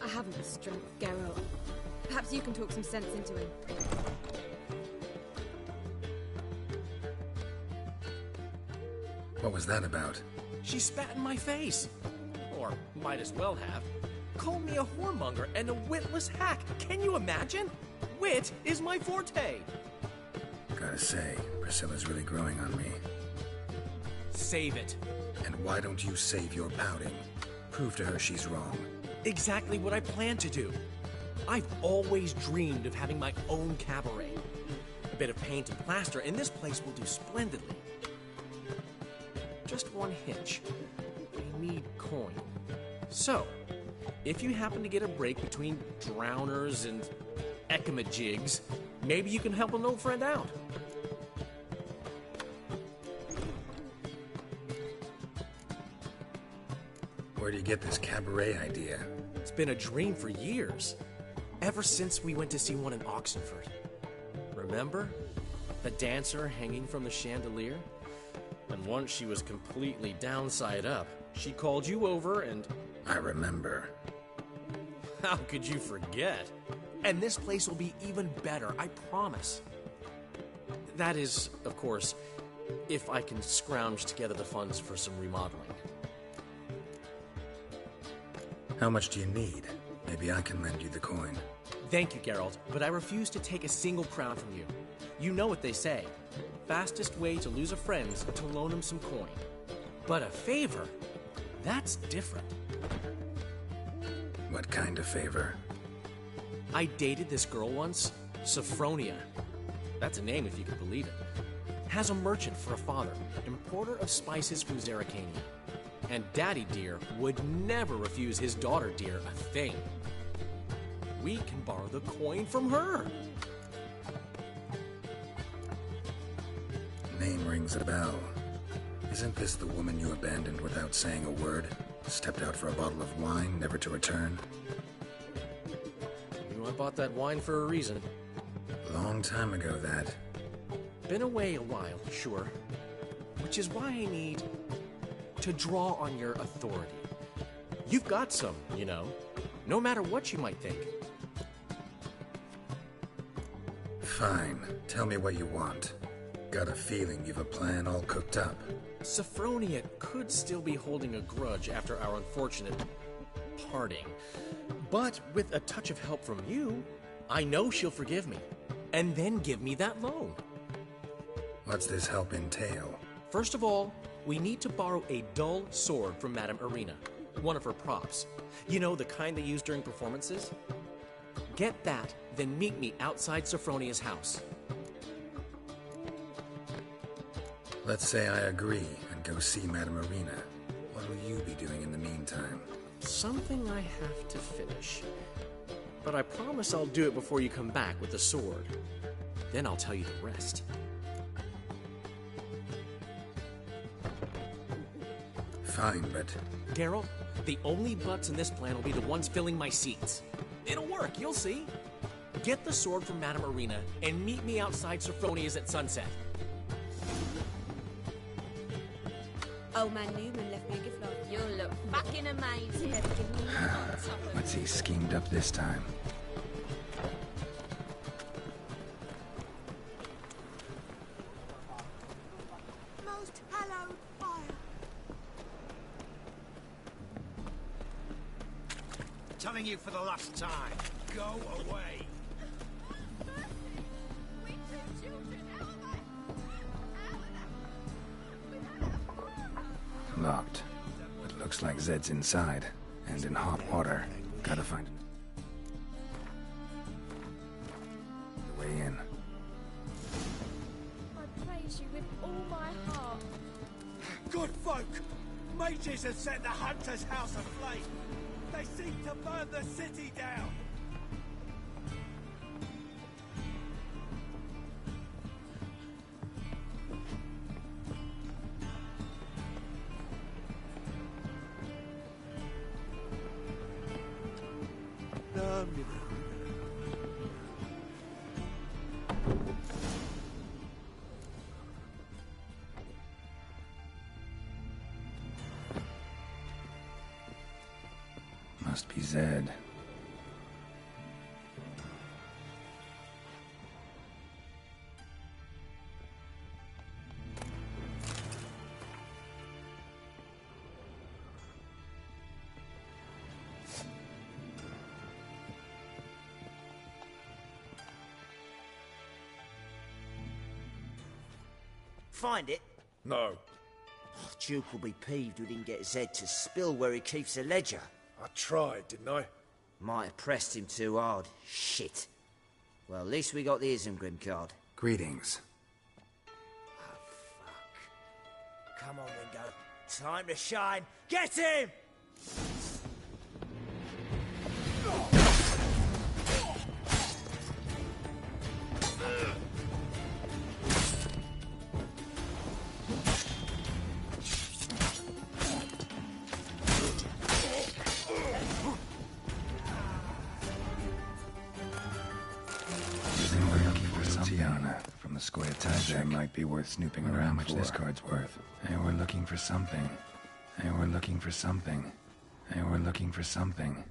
I haven't the strength, Geralt. Perhaps you can talk some sense into him. What was that about? She spat in my face. Or might as well have. Called me a whoremonger and a witless hack. Can you imagine? Wit is my forte. Gotta say, Priscilla's really growing on me. Save it. And why don't you save your pouting? Prove to her she's wrong. Exactly what I plan to do. I've always dreamed of having my own cabaret. A bit of paint and plaster, and this place will do splendidly. Just one hitch. I need coin. So, if you happen to get a break between drowners and ekamajigs, maybe you can help an old friend out. Where do you get this cabaret idea? It's been a dream for years. Ever since we went to see one in Oxenford. Remember? The dancer hanging from the chandelier? And once she was completely downside up, she called you over and... I remember. How could you forget? And this place will be even better, I promise. That is, of course, if I can scrounge together the funds for some remodeling. How much do you need? Maybe I can lend you the coin. Thank you, Geralt, but I refuse to take a single crown from you. You know what they say. Fastest way to lose a friend's to loan him some coin. But a favor? That's different. What kind of favor? I dated this girl once, Sophronia. That's a name if you can believe it. Has a merchant for a father, importer of spices from Zerrikania. And Daddy Dear would never refuse his daughter Dear a thing. We can borrow the coin from her. Name rings a bell. Isn't this the woman you abandoned without saying a word? Stepped out for a bottle of wine, never to return? You know I bought that wine for a reason. Long time ago, that. Been away a while, sure. Which is why I need to draw on your authority. You've got some, you know, no matter what you might think. Fine. Tell me what you want. Got a feeling you've a plan all cooked up. Sophronia could still be holding a grudge after our unfortunate parting. But with a touch of help from you, I know she'll forgive me. And then give me that loan. What's this help entail? First of all, we need to borrow a dull sword from Madame Irina. One of her props. You know, the kind they use during performances? Get that, then meet me outside Sophronia's house. Let's say I agree and go see Madame Irina. What will you be doing in the meantime? Something I have to finish. But I promise I'll do it before you come back with the sword. Then I'll tell you the rest. Fine, but... Daryl, the only butts in this plan will be the ones filling my seats. It'll work, you'll see. Get the sword from Madame Irina and meet me outside Sophronia's at sunset. Old man Newman left me a gift note. You'll look fucking amazing. What's he schemed up this time? Most hallowed fire. Telling you for the last time, go away. Locked. But looks like Zed's inside. And in hot water. Gotta find the way in. I praise you with all my heart. Good folk! Mages have set the Hunter's house aflame. They seek to burn the city down. Must be Zed. Find it? No. Oh, Duke will be peeved we didn't get Zed to spill where he keeps the ledger. I tried, didn't I? Might have pressed him too hard. Shit. Well, at least we got the Isengrim card. Greetings. Oh, fuck. Come on, Ringo. Time to shine. Get him! From the Square Tiger might be worth snooping around. How much this card's worth? Hey, we're looking for something. Hey, we're looking for something. Hey, we're looking for something.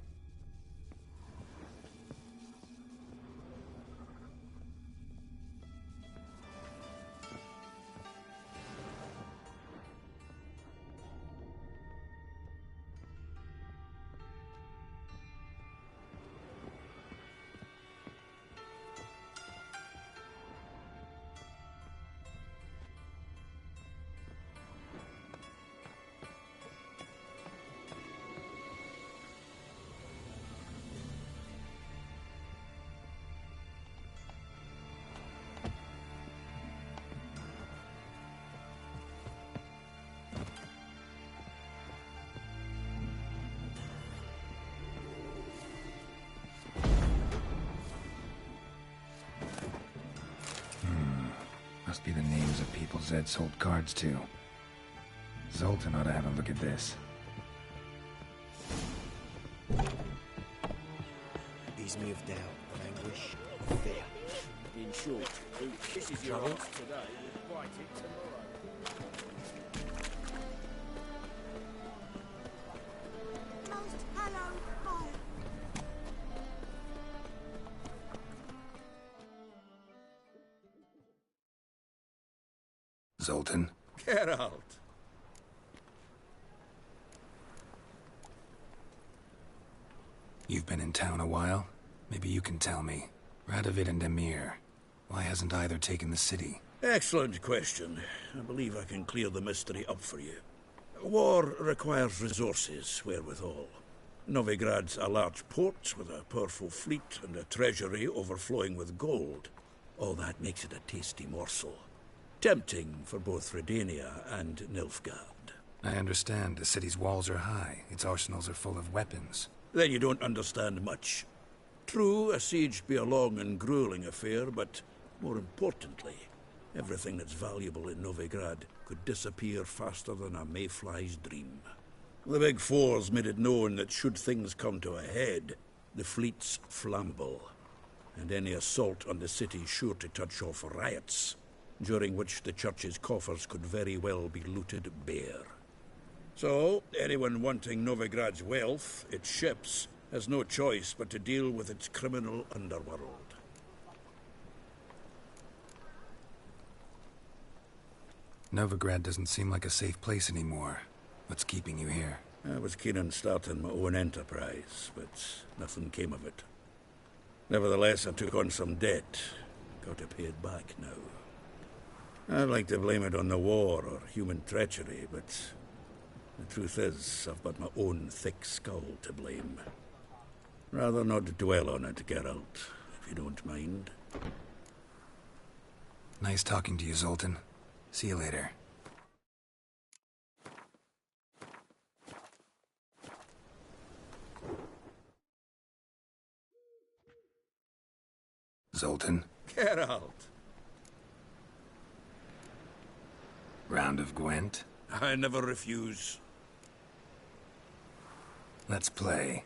Must be the names of people Zed sold cards to. Zoltan ought to have a look at this. He's moved out of anguish, fear. In short, this is your answer today, we'll fight it tomorrow. Most hallowed fire. Zoltan? Geralt. You've been in town a while? Maybe you can tell me. Radovid and Emir. Why hasn't either taken the city? Excellent question. I believe I can clear the mystery up for you. War requires resources, wherewithal. Novigrad's a large port with a powerful fleet and a treasury overflowing with gold. All that makes it a tasty morsel. Tempting for both Redania and Nilfgaard. I understand. The city's walls are high. Its arsenals are full of weapons. Then you don't understand much. True, a siege be a long and grueling affair, but more importantly, everything that's valuable in Novigrad could disappear faster than a mayfly's dream. The Big Four's made it known that should things come to a head, the fleet's flammable, and any assault on the city's sure to touch off riots, during which the church's coffers could very well be looted bare. So, anyone wanting Novigrad's wealth, its ships, has no choice but to deal with its criminal underworld. Novigrad doesn't seem like a safe place anymore. What's keeping you here? I was keen on starting my own enterprise, but nothing came of it. Nevertheless, I took on some debt. Got to pay it back now. I'd like to blame it on the war or human treachery, but the truth is, I've got my own thick skull to blame. Rather not dwell on it, Geralt, if you don't mind. Nice talking to you, Zoltan. See you later. Zoltan? Geralt! Round of Gwent? I never refuse. Let's play.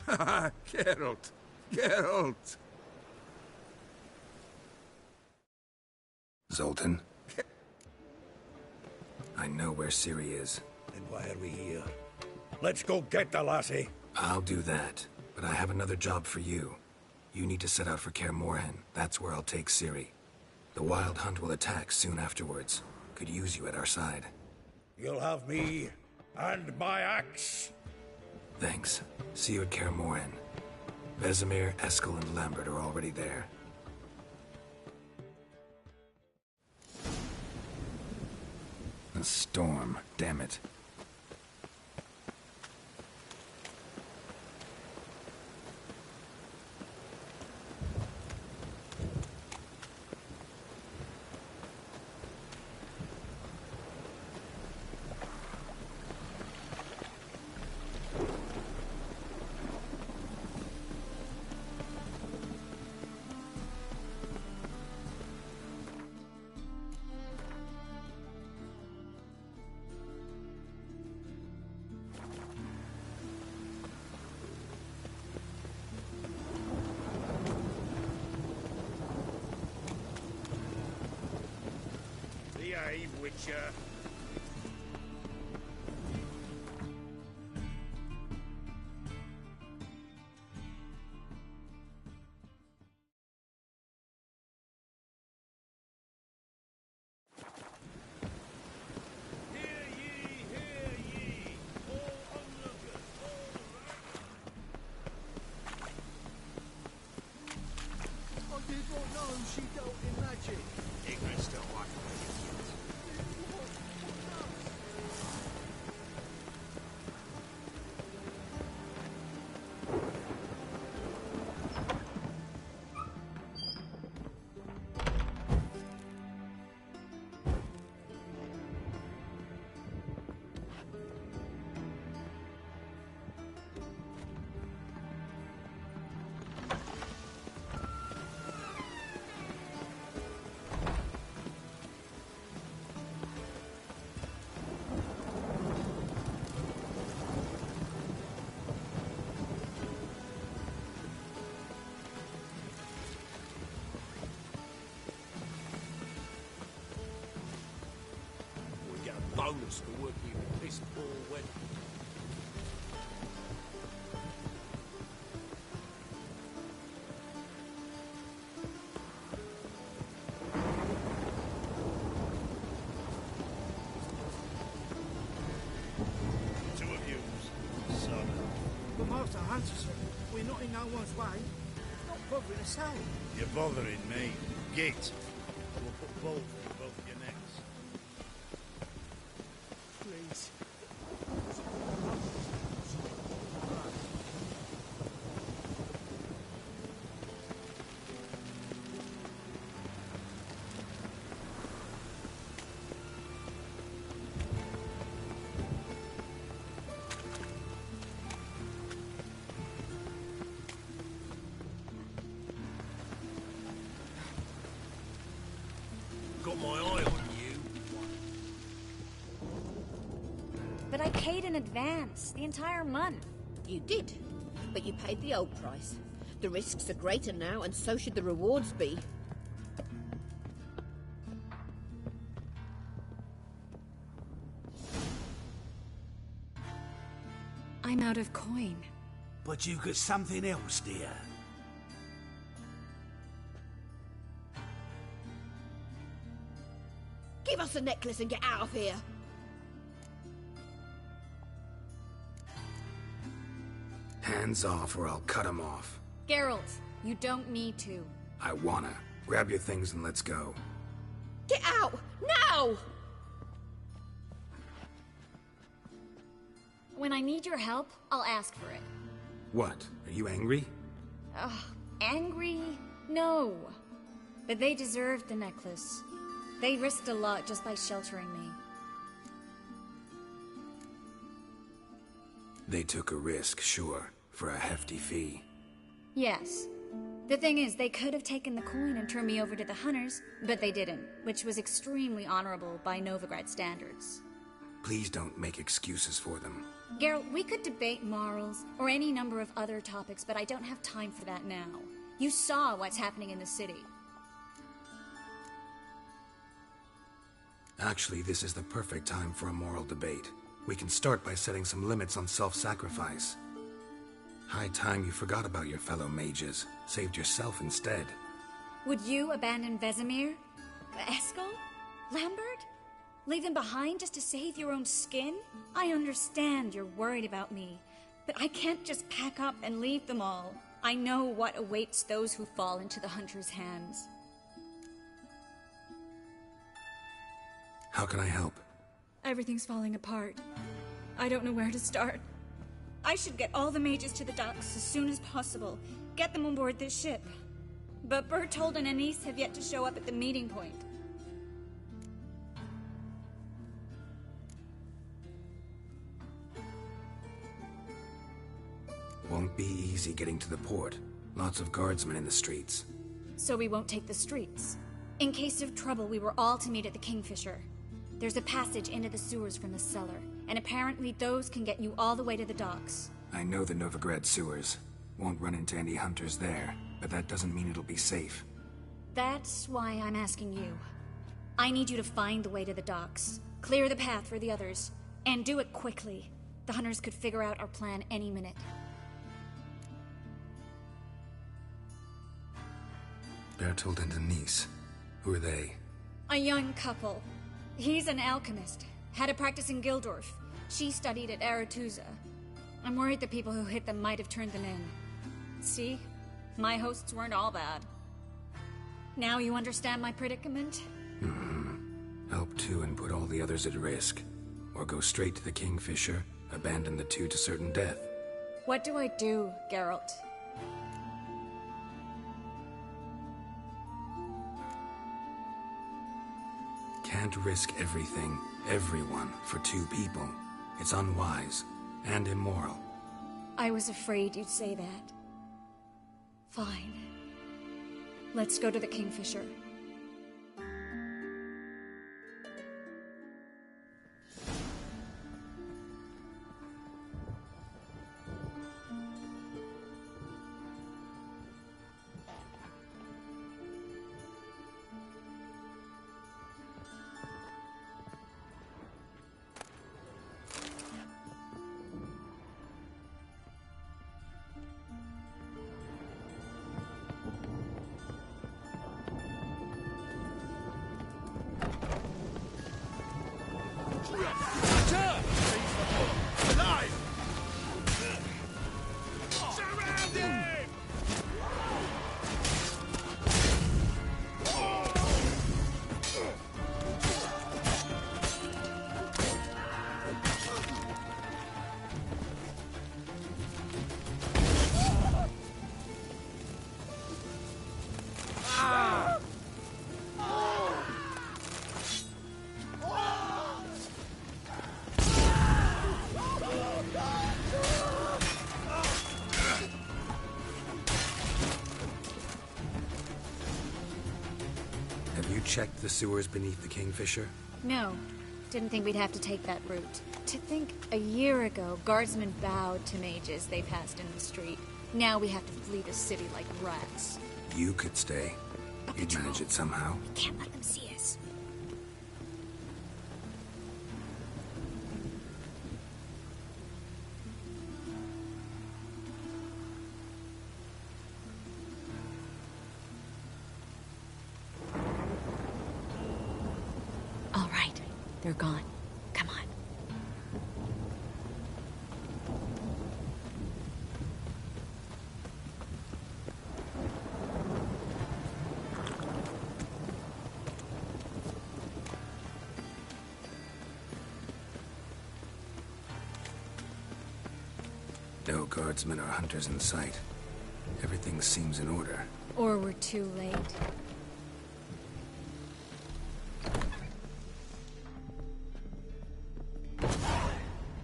Geralt! Geralt! Zoltan? I know where Ciri is. Then why are we here? Let's go get the lassie! I'll do that, but I have another job for you. You need to set out for Kaer Morhen. That's where I'll take Ciri. The Wild Hunt will attack soon afterwards. Could use you at our side. You'll have me and my axe. Thanks. See you at Kaer Morhen. Vesemir, Eskel, and Lambert are already there. A storm, damn it. Behave, Witcher. I did not know she dealt in magic. Ignorance don't like bonus for working in piss poor weather. Two of yous, son. But Master Hunterson, we're not in no one's way. It's not bothering us out. You're bothering me. Git. We'll put balls through both your necks. Please. Got my eye on you. But I paid in advance, the entire month. You did, but you paid the old price. The risks are greater now, and so should the rewards be. I'm out of coin. But you've got something else, dear. Give us the necklace and get out of here. Hands off or I'll cut him off. Geralt, you don't need to. I wanna. Grab your things and let's go. Get out! Now! When I need your help, I'll ask for it. What? Are you angry? Ugh, angry? No. But they deserved the necklace. They risked a lot just by sheltering me. They took a risk, sure, for a hefty fee. Yes. The thing is, they could have taken the coin and turned me over to the hunters, but they didn't, which was extremely honorable by Novigrad standards. Please don't make excuses for them. Geralt, we could debate morals, or any number of other topics, but I don't have time for that now. You saw what's happening in the city. Actually, this is the perfect time for a moral debate. We can start by setting some limits on self-sacrifice. High time you forgot about your fellow mages, saved yourself instead. Would you abandon Vesemir? Eskel? Lambert? Leave them behind just to save your own skin? I understand you're worried about me, but I can't just pack up and leave them all. I know what awaits those who fall into the Hunter's hands. How can I help? Everything's falling apart. I don't know where to start. I should get all the mages to the docks as soon as possible. Get them on board this ship. But Bertold and Anise have yet to show up at the meeting point. Won't be easy getting to the port. Lots of guardsmen in the streets. So we won't take the streets. In case of trouble, we were all to meet at the Kingfisher. There's a passage into the sewers from the cellar, and apparently those can get you all the way to the docks. I know the Novigrad sewers. Won't run into any hunters there, but that doesn't mean it'll be safe. That's why I'm asking you. I need you to find the way to the docks, clear the path for the others, and do it quickly. The hunters could figure out our plan any minute. Bertold and Anise. Who are they? A young couple. He's an alchemist. Had a practice in Gildorf. She studied at YAKUZA. I'm worried the people who hit them might have turned them in. See? My hosts weren't all bad. Now you understand my predicament? Help two and put all the others at risk. Or go straight to the Kingfisher, abandon the two to certain death. What do I do, Geralt? Can't risk everything, everyone, for two people. It's unwise and immoral. I was afraid you'd say that. Fine. Let's go to the Kingfisher. Checked the sewers beneath the Kingfisher? No. Didn't think we'd have to take that route. To think, a year ago, guardsmen bowed to mages they passed in the street. Now we have to flee the city like rats. You could stay. You'd manage it somehow. We can't let them see us. All right. They're gone. Come on. No guardsmen or hunters in sight. Everything seems in order. Or we're too late.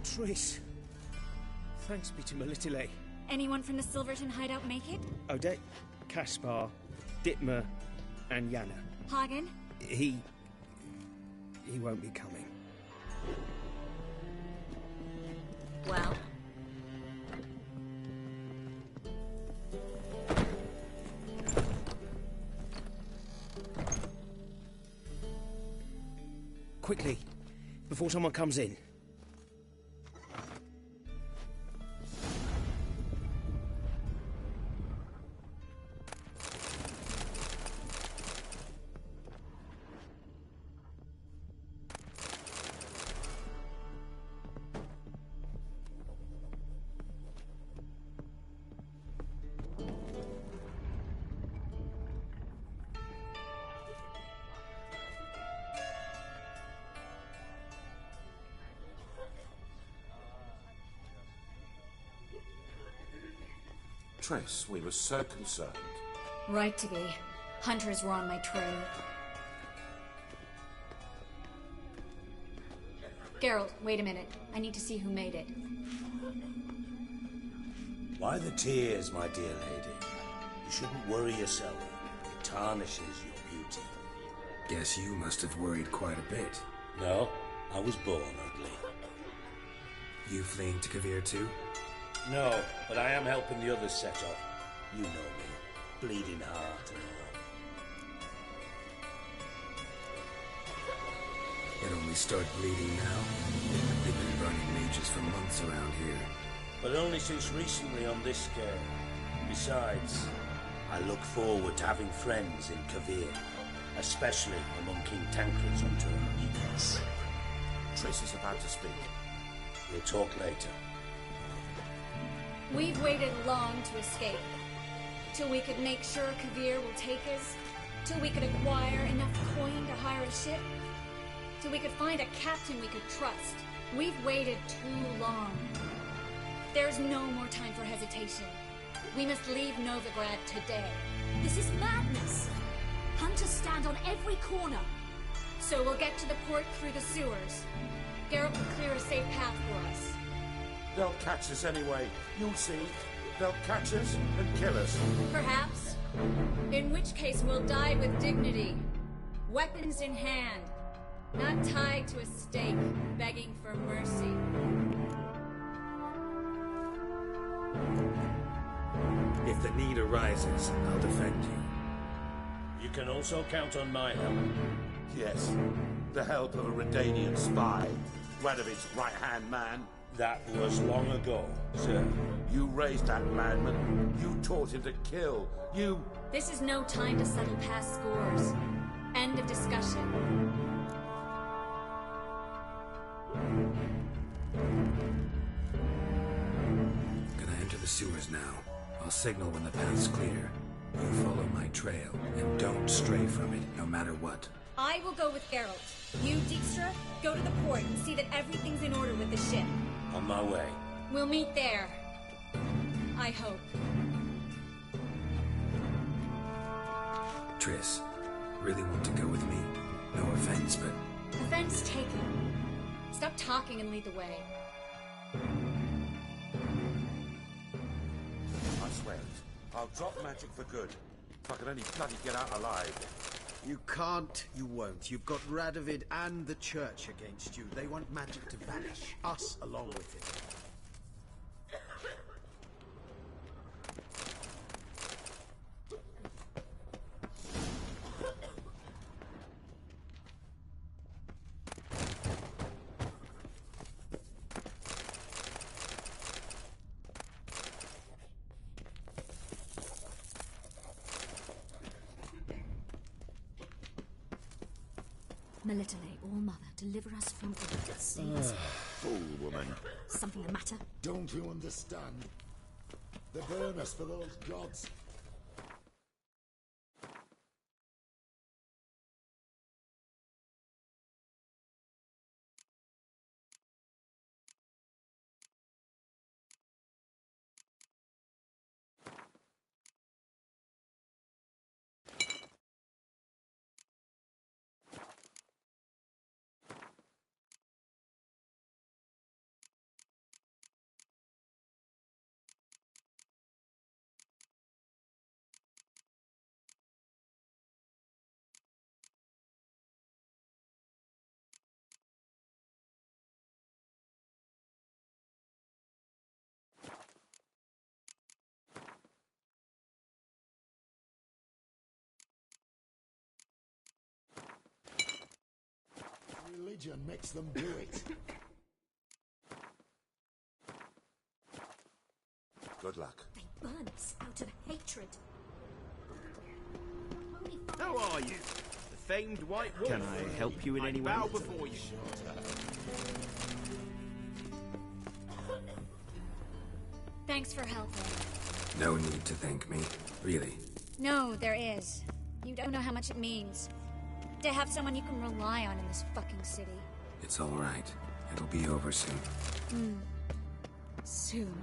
Triss. Thanks be to Melitele. Anyone from the Silverton hideout make it? Odette, Caspar, Dittmer, and Yana. Hagen? He won't be coming. Well? Quickly, before someone comes in. Triss, we were so concerned. Right to be. Hunters were on my trail. Geralt, wait a minute. I need to see who made it. Why the tears, my dear lady? You shouldn't worry yourself. It tarnishes your beauty. Guess you must have worried quite a bit. No, I was born ugly. You fleeing to Kavir too? No, but I am helping the others set off. You know me. Bleeding heart and all. It only started bleeding now. They've been burning mages for months around here. But only since recently on this scale. Besides, I look forward to having friends in Kavir, especially among King Tancred's entourage. Triss is about to speak. We'll talk later. We've waited long to escape. Till we could make sure Kavir will take us. Till we could acquire enough coin to hire a ship. Till we could find a captain we could trust. We've waited too long. There's no more time for hesitation. We must leave Novigrad today. This is madness! Hunters stand on every corner. So we'll get to the port through the sewers. Geralt will clear a safe path for us. They'll catch us anyway. You'll see. They'll catch us and kill us. Perhaps. In which case we'll die with dignity. Weapons in hand. Not tied to a stake, begging for mercy. If the need arises, I'll defend you. You can also count on my help. Yes. The help of a Redanian spy. Radovic's right-hand man. That was long ago, sir. You raised that madman. You taught him to kill. You... This is no time to settle past scores. End of discussion. Gonna enter the sewers now. I'll signal when the path's clear. You follow my trail, and don't stray from it, no matter what. I will go with Geralt. You, Dijkstra, go to the port and see that everything's in order with the ship. On my way. We'll meet there. I hope. Triss, really want to go with me? No offense, but... Offense taken. Stop talking and lead the way. I swear it. I'll drop magic for good. If I can only bloody get out alive. You can't, you won't. You've got Radovid and the Church against you. They want magic to vanish. Us along with it. Melitele, All-Mother, deliver us from evil. Save us. Fool woman. Something the matter? Don't you understand? They burn us for those gods. religion makes them do it. Good luck. They burn us out of hatred. How are you? The famed White Wolf. Can I help you in any way? Bow before you. Thanks for helping. No need to thank me, really. No, there is. You don't know how much it means. To have someone you can rely on in this fucking city. It's all right. It'll be over soon. Soon.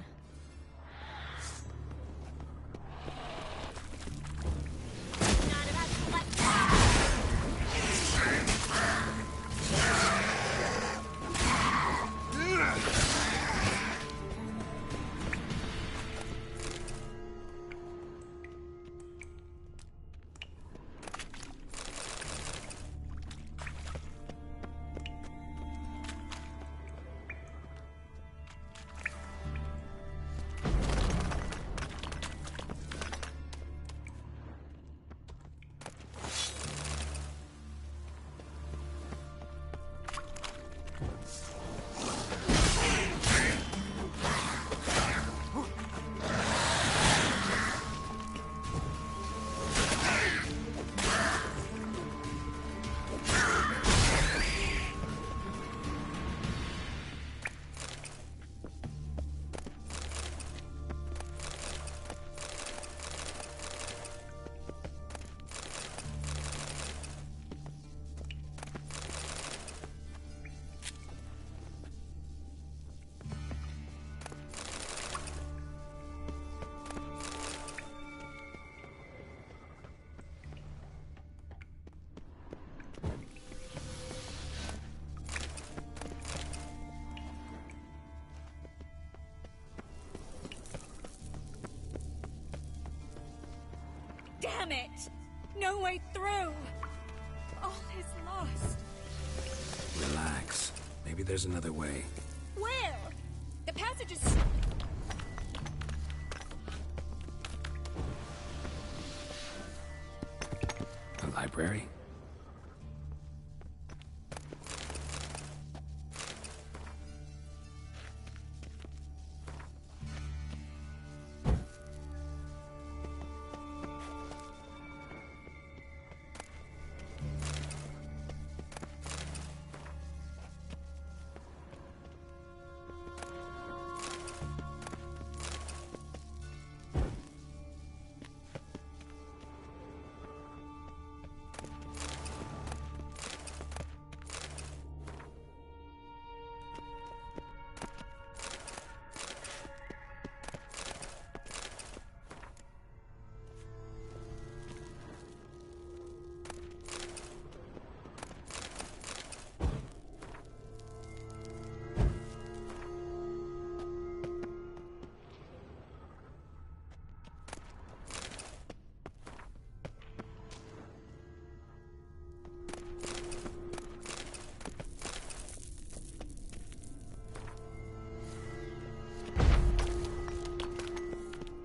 Damn it! No way through! All is lost. Relax. Maybe there's another way. Where? The passage is... The library?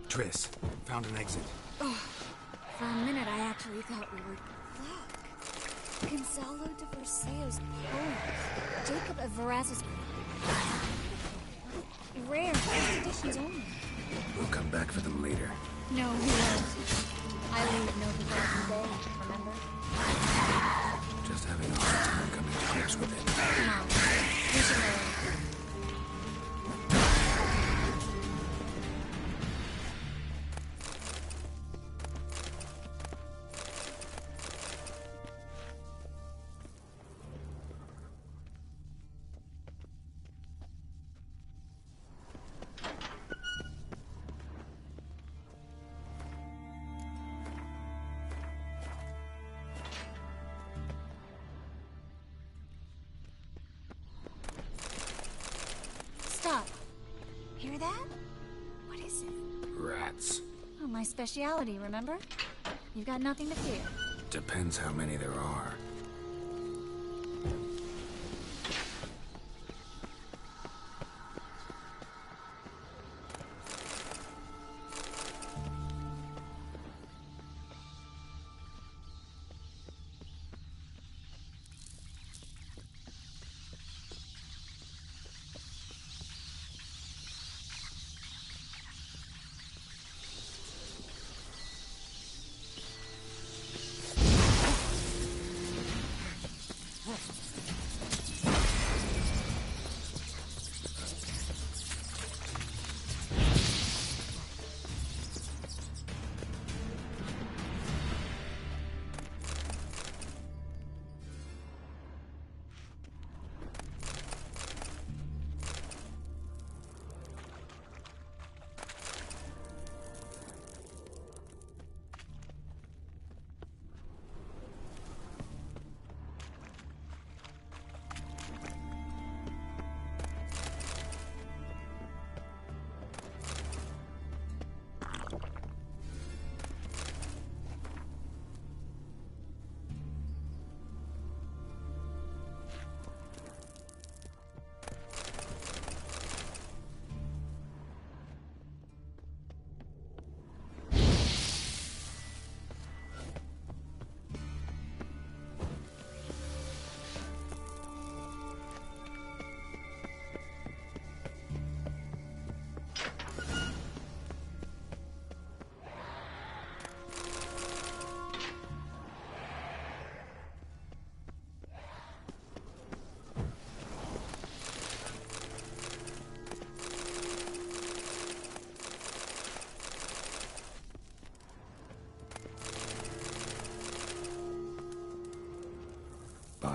Triss, found an exit. Oh, for a minute I actually thought we were... Fuck. Gonzalo de Verseo's poems. Jacob of Veraz's... Rare, first editions only. We'll come back for them later. No, we won't. I leave no better day, remember? Just having a hard time coming to grips with it. Come on. We should hurry. Stop. Hear that? What is it? Rats. Oh, my speciality, remember? You've got nothing to fear. Depends how many there are.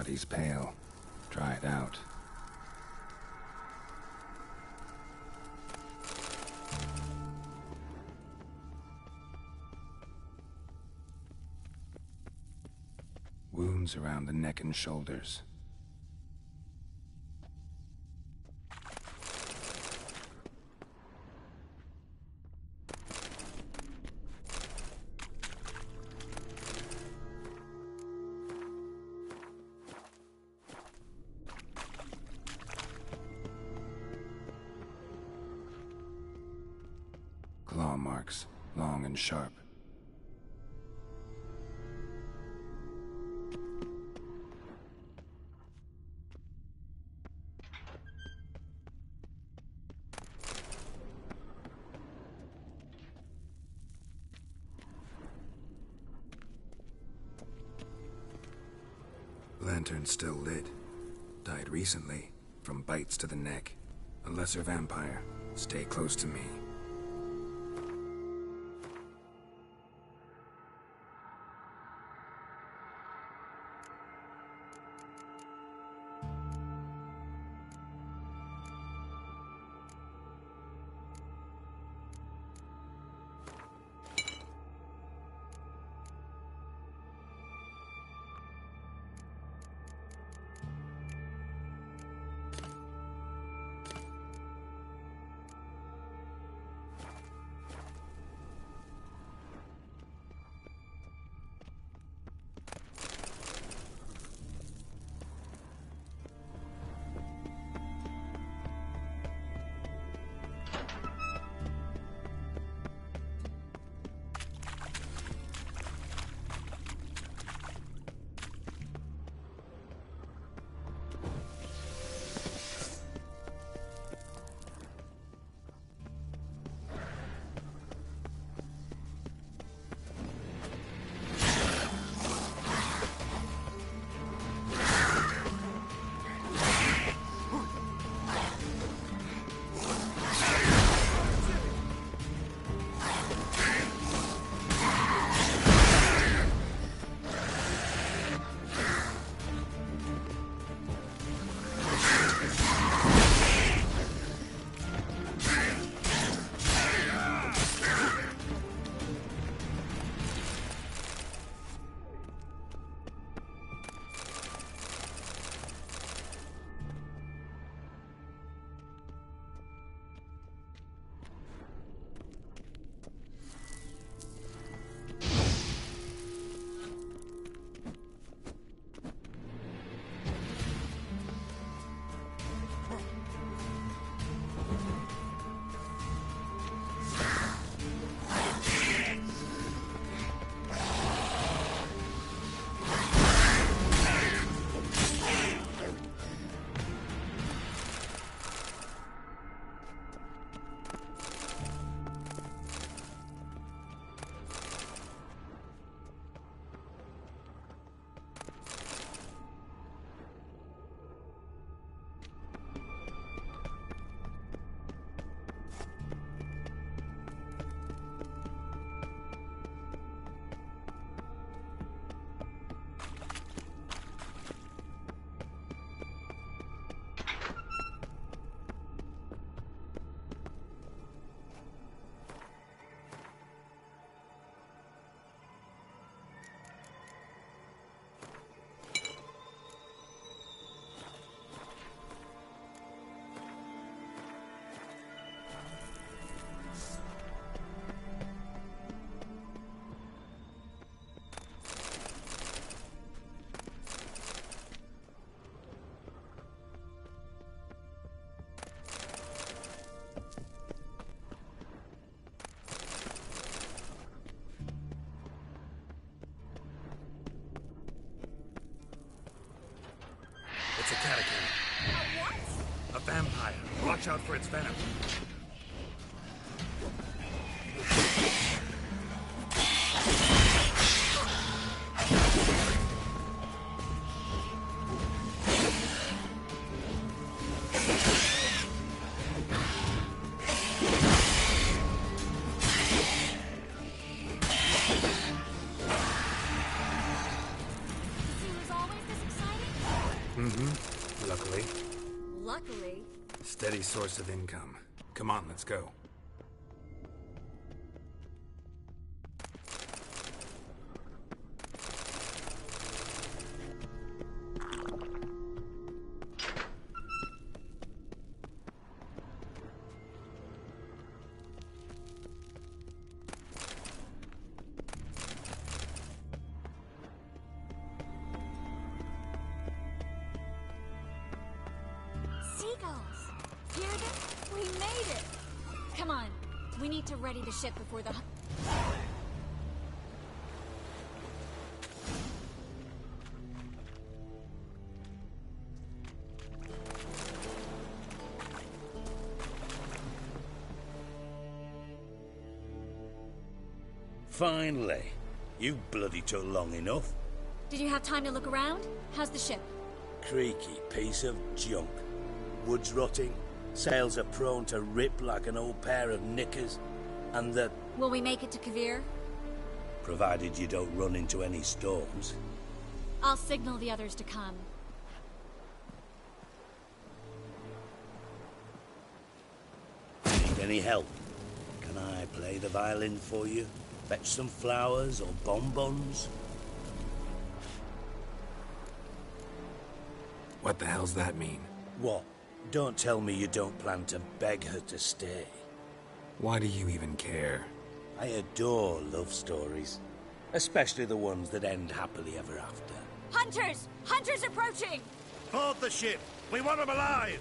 body's pale. Try it out. Wounds around the neck and shoulders. Claw marks, long and sharp. Lantern's still lit. Died recently, from bites to the neck. A lesser vampire. Stay close to me. It's a catacomb. A what? A vampire. Watch out for its venom. He was always this exciting? Luckily. Steady source of income. Come on, let's go. Seagulls! Hear them? We made it! Come on, we need to ready the ship before the... Finally. You bloody took long enough. Did you have time to look around? How's the ship? Creaky piece of junk. Wood's rotting, sails are prone to rip like an old pair of knickers, and the... Will we make it to Kavir? Provided you don't run into any storms. I'll signal the others to come. Need any help? Can I play the violin for you? Fetch some flowers or bonbons? What the hell's that mean? What? Don't tell me you don't plan to beg her to stay. Why do you even care? I adore love stories. Especially the ones that end happily ever after. Hunters! Hunters approaching! Board the ship! We want them alive!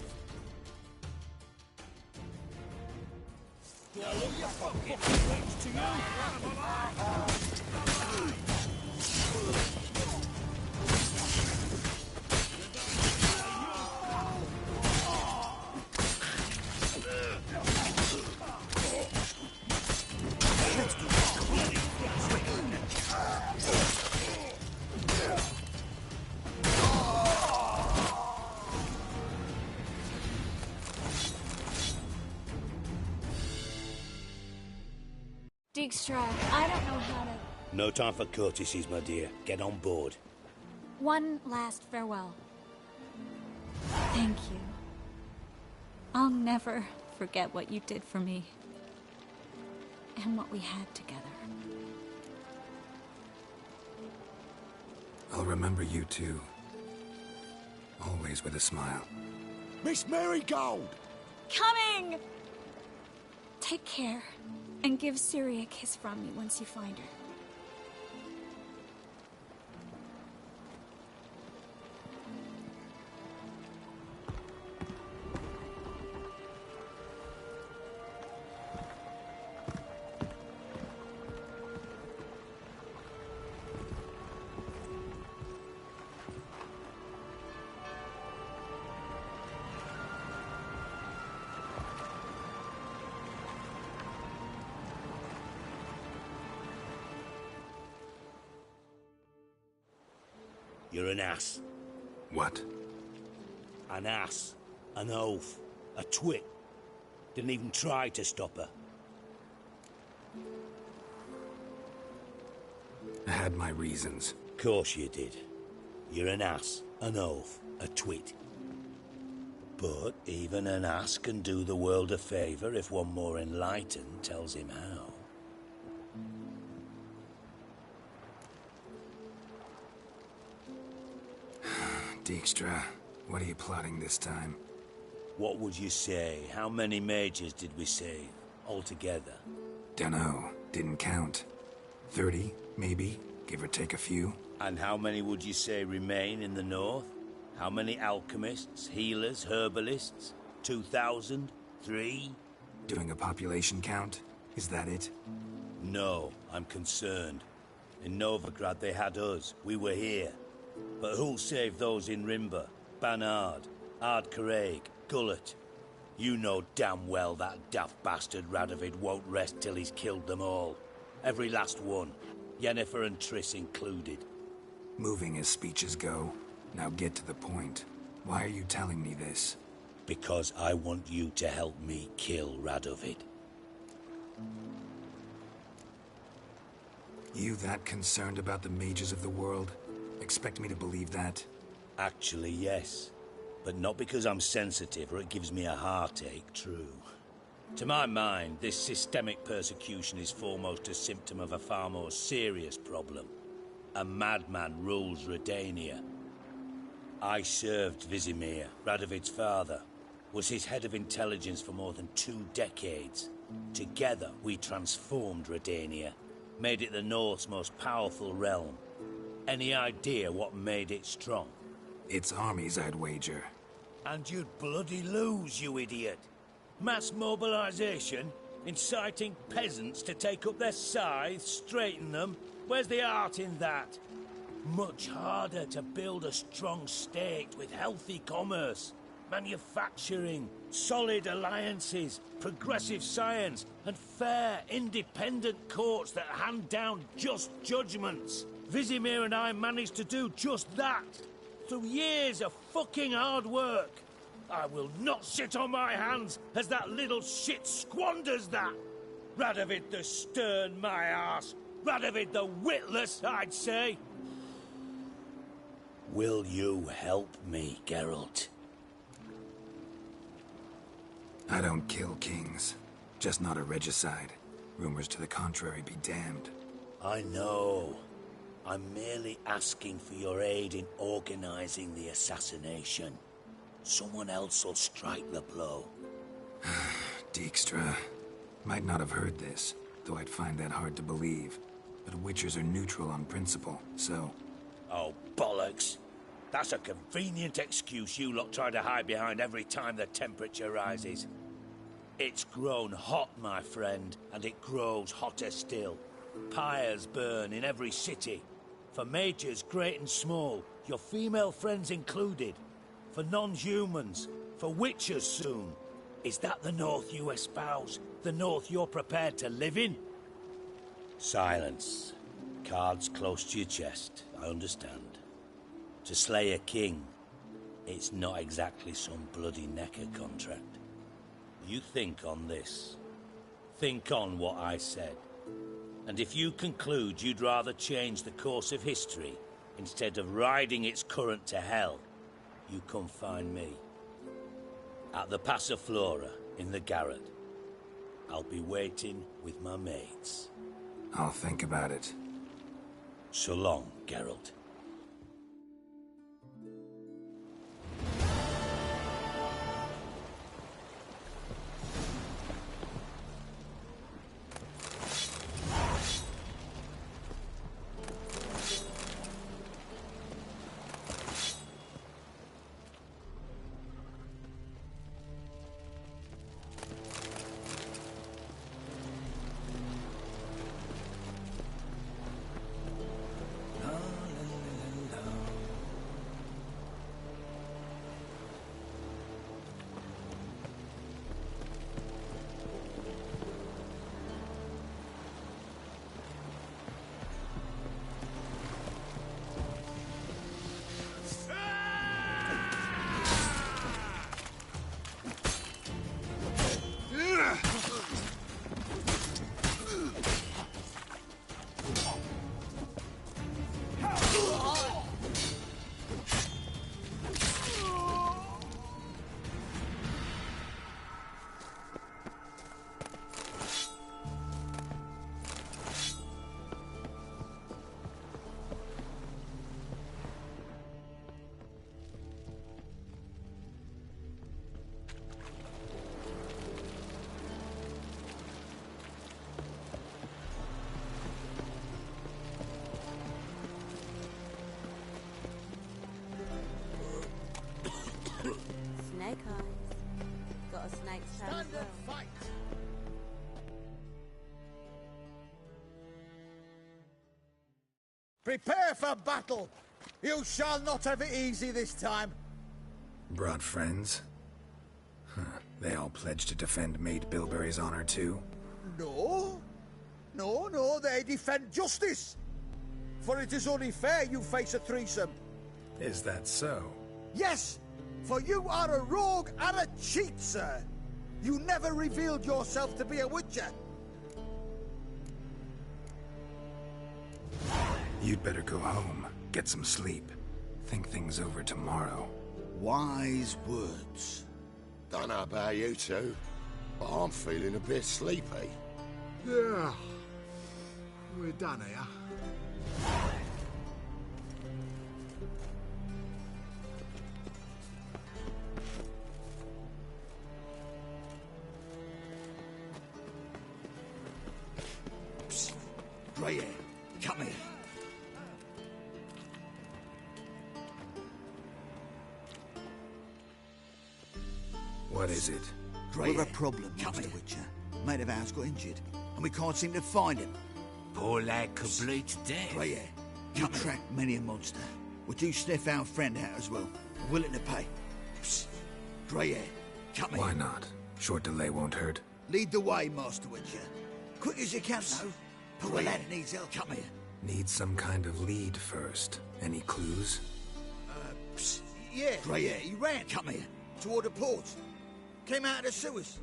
Do I look your fucking rich to you? Want them alive? Dijkstra, I don't know how to... No time for courtesies, my dear. Get on board. One last farewell. Thank you. I'll never forget what you did for me. And what we had together. I'll remember you too. Always with a smile. Miss Marigold! Coming! Take care, and give Siri a kiss from me once you find her. You're an ass. What? An ass. An oaf. A twit. Didn't even try to stop her. I had my reasons. Course you did. You're an ass, an oaf, a twit. But even an ass can do the world a favour if one more enlightened tells him how. Dijkstra, what are you plotting this time? What would you say? How many mages did we save, altogether? Dunno. Didn't count. 30, maybe, give or take a few. And how many would you say remain in the north? How many alchemists, healers, herbalists? 2,000? 3? Doing a population count? Is that it? No, I'm concerned. In Novigrad they had us. We were here. But who'll save those in Rimba? Banard, Ardcaraig, Gullet? You know damn well that daft bastard Radovid won't rest till he's killed them all. Every last one. Yennefer and Triss included. Moving as speeches go. Now get to the point. Why are you telling me this? Because I want you to help me kill Radovid. You that concerned about the mages of the world? Expect me to believe that? Actually, yes. But not because I'm sensitive or it gives me a heartache, true. To my mind, this systemic persecution is foremost a symptom of a far more serious problem. A madman rules Redania. I served Vizimir, Radovid's father, was his head of intelligence for more than 2 decades. Together, we transformed Redania, made it the North's most powerful realm. Any idea what made it strong? Its armies, I'd wager. And you'd bloody lose, you idiot. Mass mobilization, inciting peasants to take up their scythes, straighten them. Where's the art in that? Much harder to build a strong state with healthy commerce, manufacturing, solid alliances, progressive science, and fair, independent courts that hand down just judgments. Vizimir and I managed to do just that, through years of fucking hard work. I will not sit on my hands as that little shit squanders that. Radovid the stern, my ass. Radovid the witless, I'd say. Will you help me, Geralt? I don't kill kings. Just not a regicide. Rumors to the contrary be damned. I know. I'm merely asking for your aid in organizing the assassination. Someone else will strike the blow. Dijkstra. Might not have heard this, though I'd find that hard to believe. But Witchers are neutral on principle, so... Oh, bollocks. That's a convenient excuse you lot try to hide behind every time the temperature rises. It's grown hot, my friend, and it grows hotter still. Pyres burn in every city. For mages great and small, your female friends included. For non-humans, for Witchers soon. Is that the North you espouse? The North you're prepared to live in? Silence. Cards close to your chest, I understand. To slay a king, it's not exactly some bloody necker contract. You think on this. Think on what I said. And if you conclude you'd rather change the course of history instead of riding its current to hell, you come find me. At the Passiflora, in the garret. I'll be waiting with my mates. I'll think about it. So long, Geralt. Snake eyes. Got a snake's tail as well. Prepare for battle! You shall not have it easy this time. Brought friends? Huh. They all pledged to defend Maid Bilberry's honor too? No. No, they defend justice. For it is only fair you face a threesome. Is that so? Yes, for you are a rogue and a cheat, sir. You never revealed yourself to be a witcher. You'd better go home, get some sleep. Think things over tomorrow. Wise words. Don't know about you two, but I'm feeling a bit sleepy. Yeah. We're done here. Psst. Grey hair, come here. What is it? We've a problem, Mr. Witcher. Mate of ours got injured, and we can't seem to find him. Poor lad could bleed to death. Grey hair, you tracked many a monster. Would you sniff our friend out as well? Willing to pay. Psst. Grey hair, come here. Why not? Short delay won't hurt. Lead the way, Master Witcher. Quick as you can, though. Poor lad needs help. Come here. Need some kind of lead first. Any clues? Psst. Yeah. Grey hair, he ran. Come here. Toward the port. Came out of the sewers.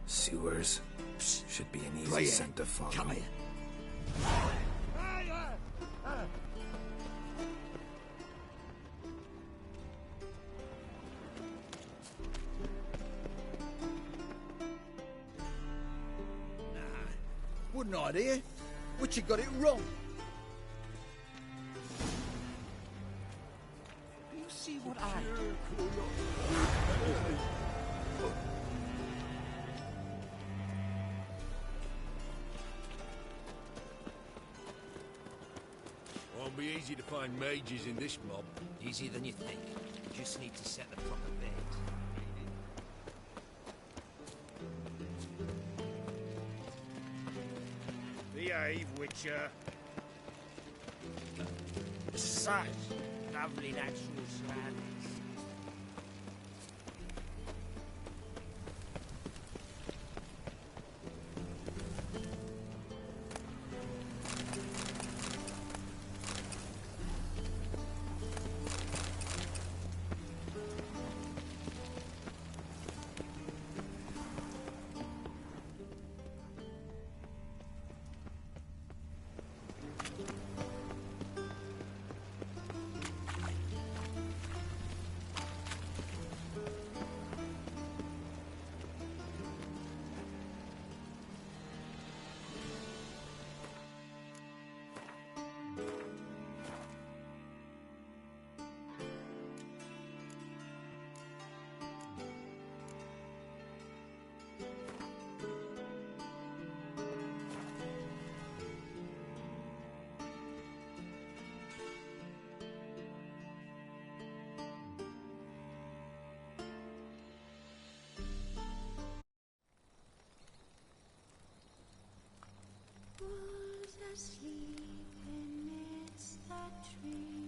Sewers? Psst. Should be an easy Grey hair, scent to follow. come here. Wouldn't idea. Witcher got it wrong. You see what I Won't be easy to find mages in this mob. Easier than you think. You just need to set the proper bed. Behave, Witcher. Such lovely natural surroundings. Was asleep amidst the trees.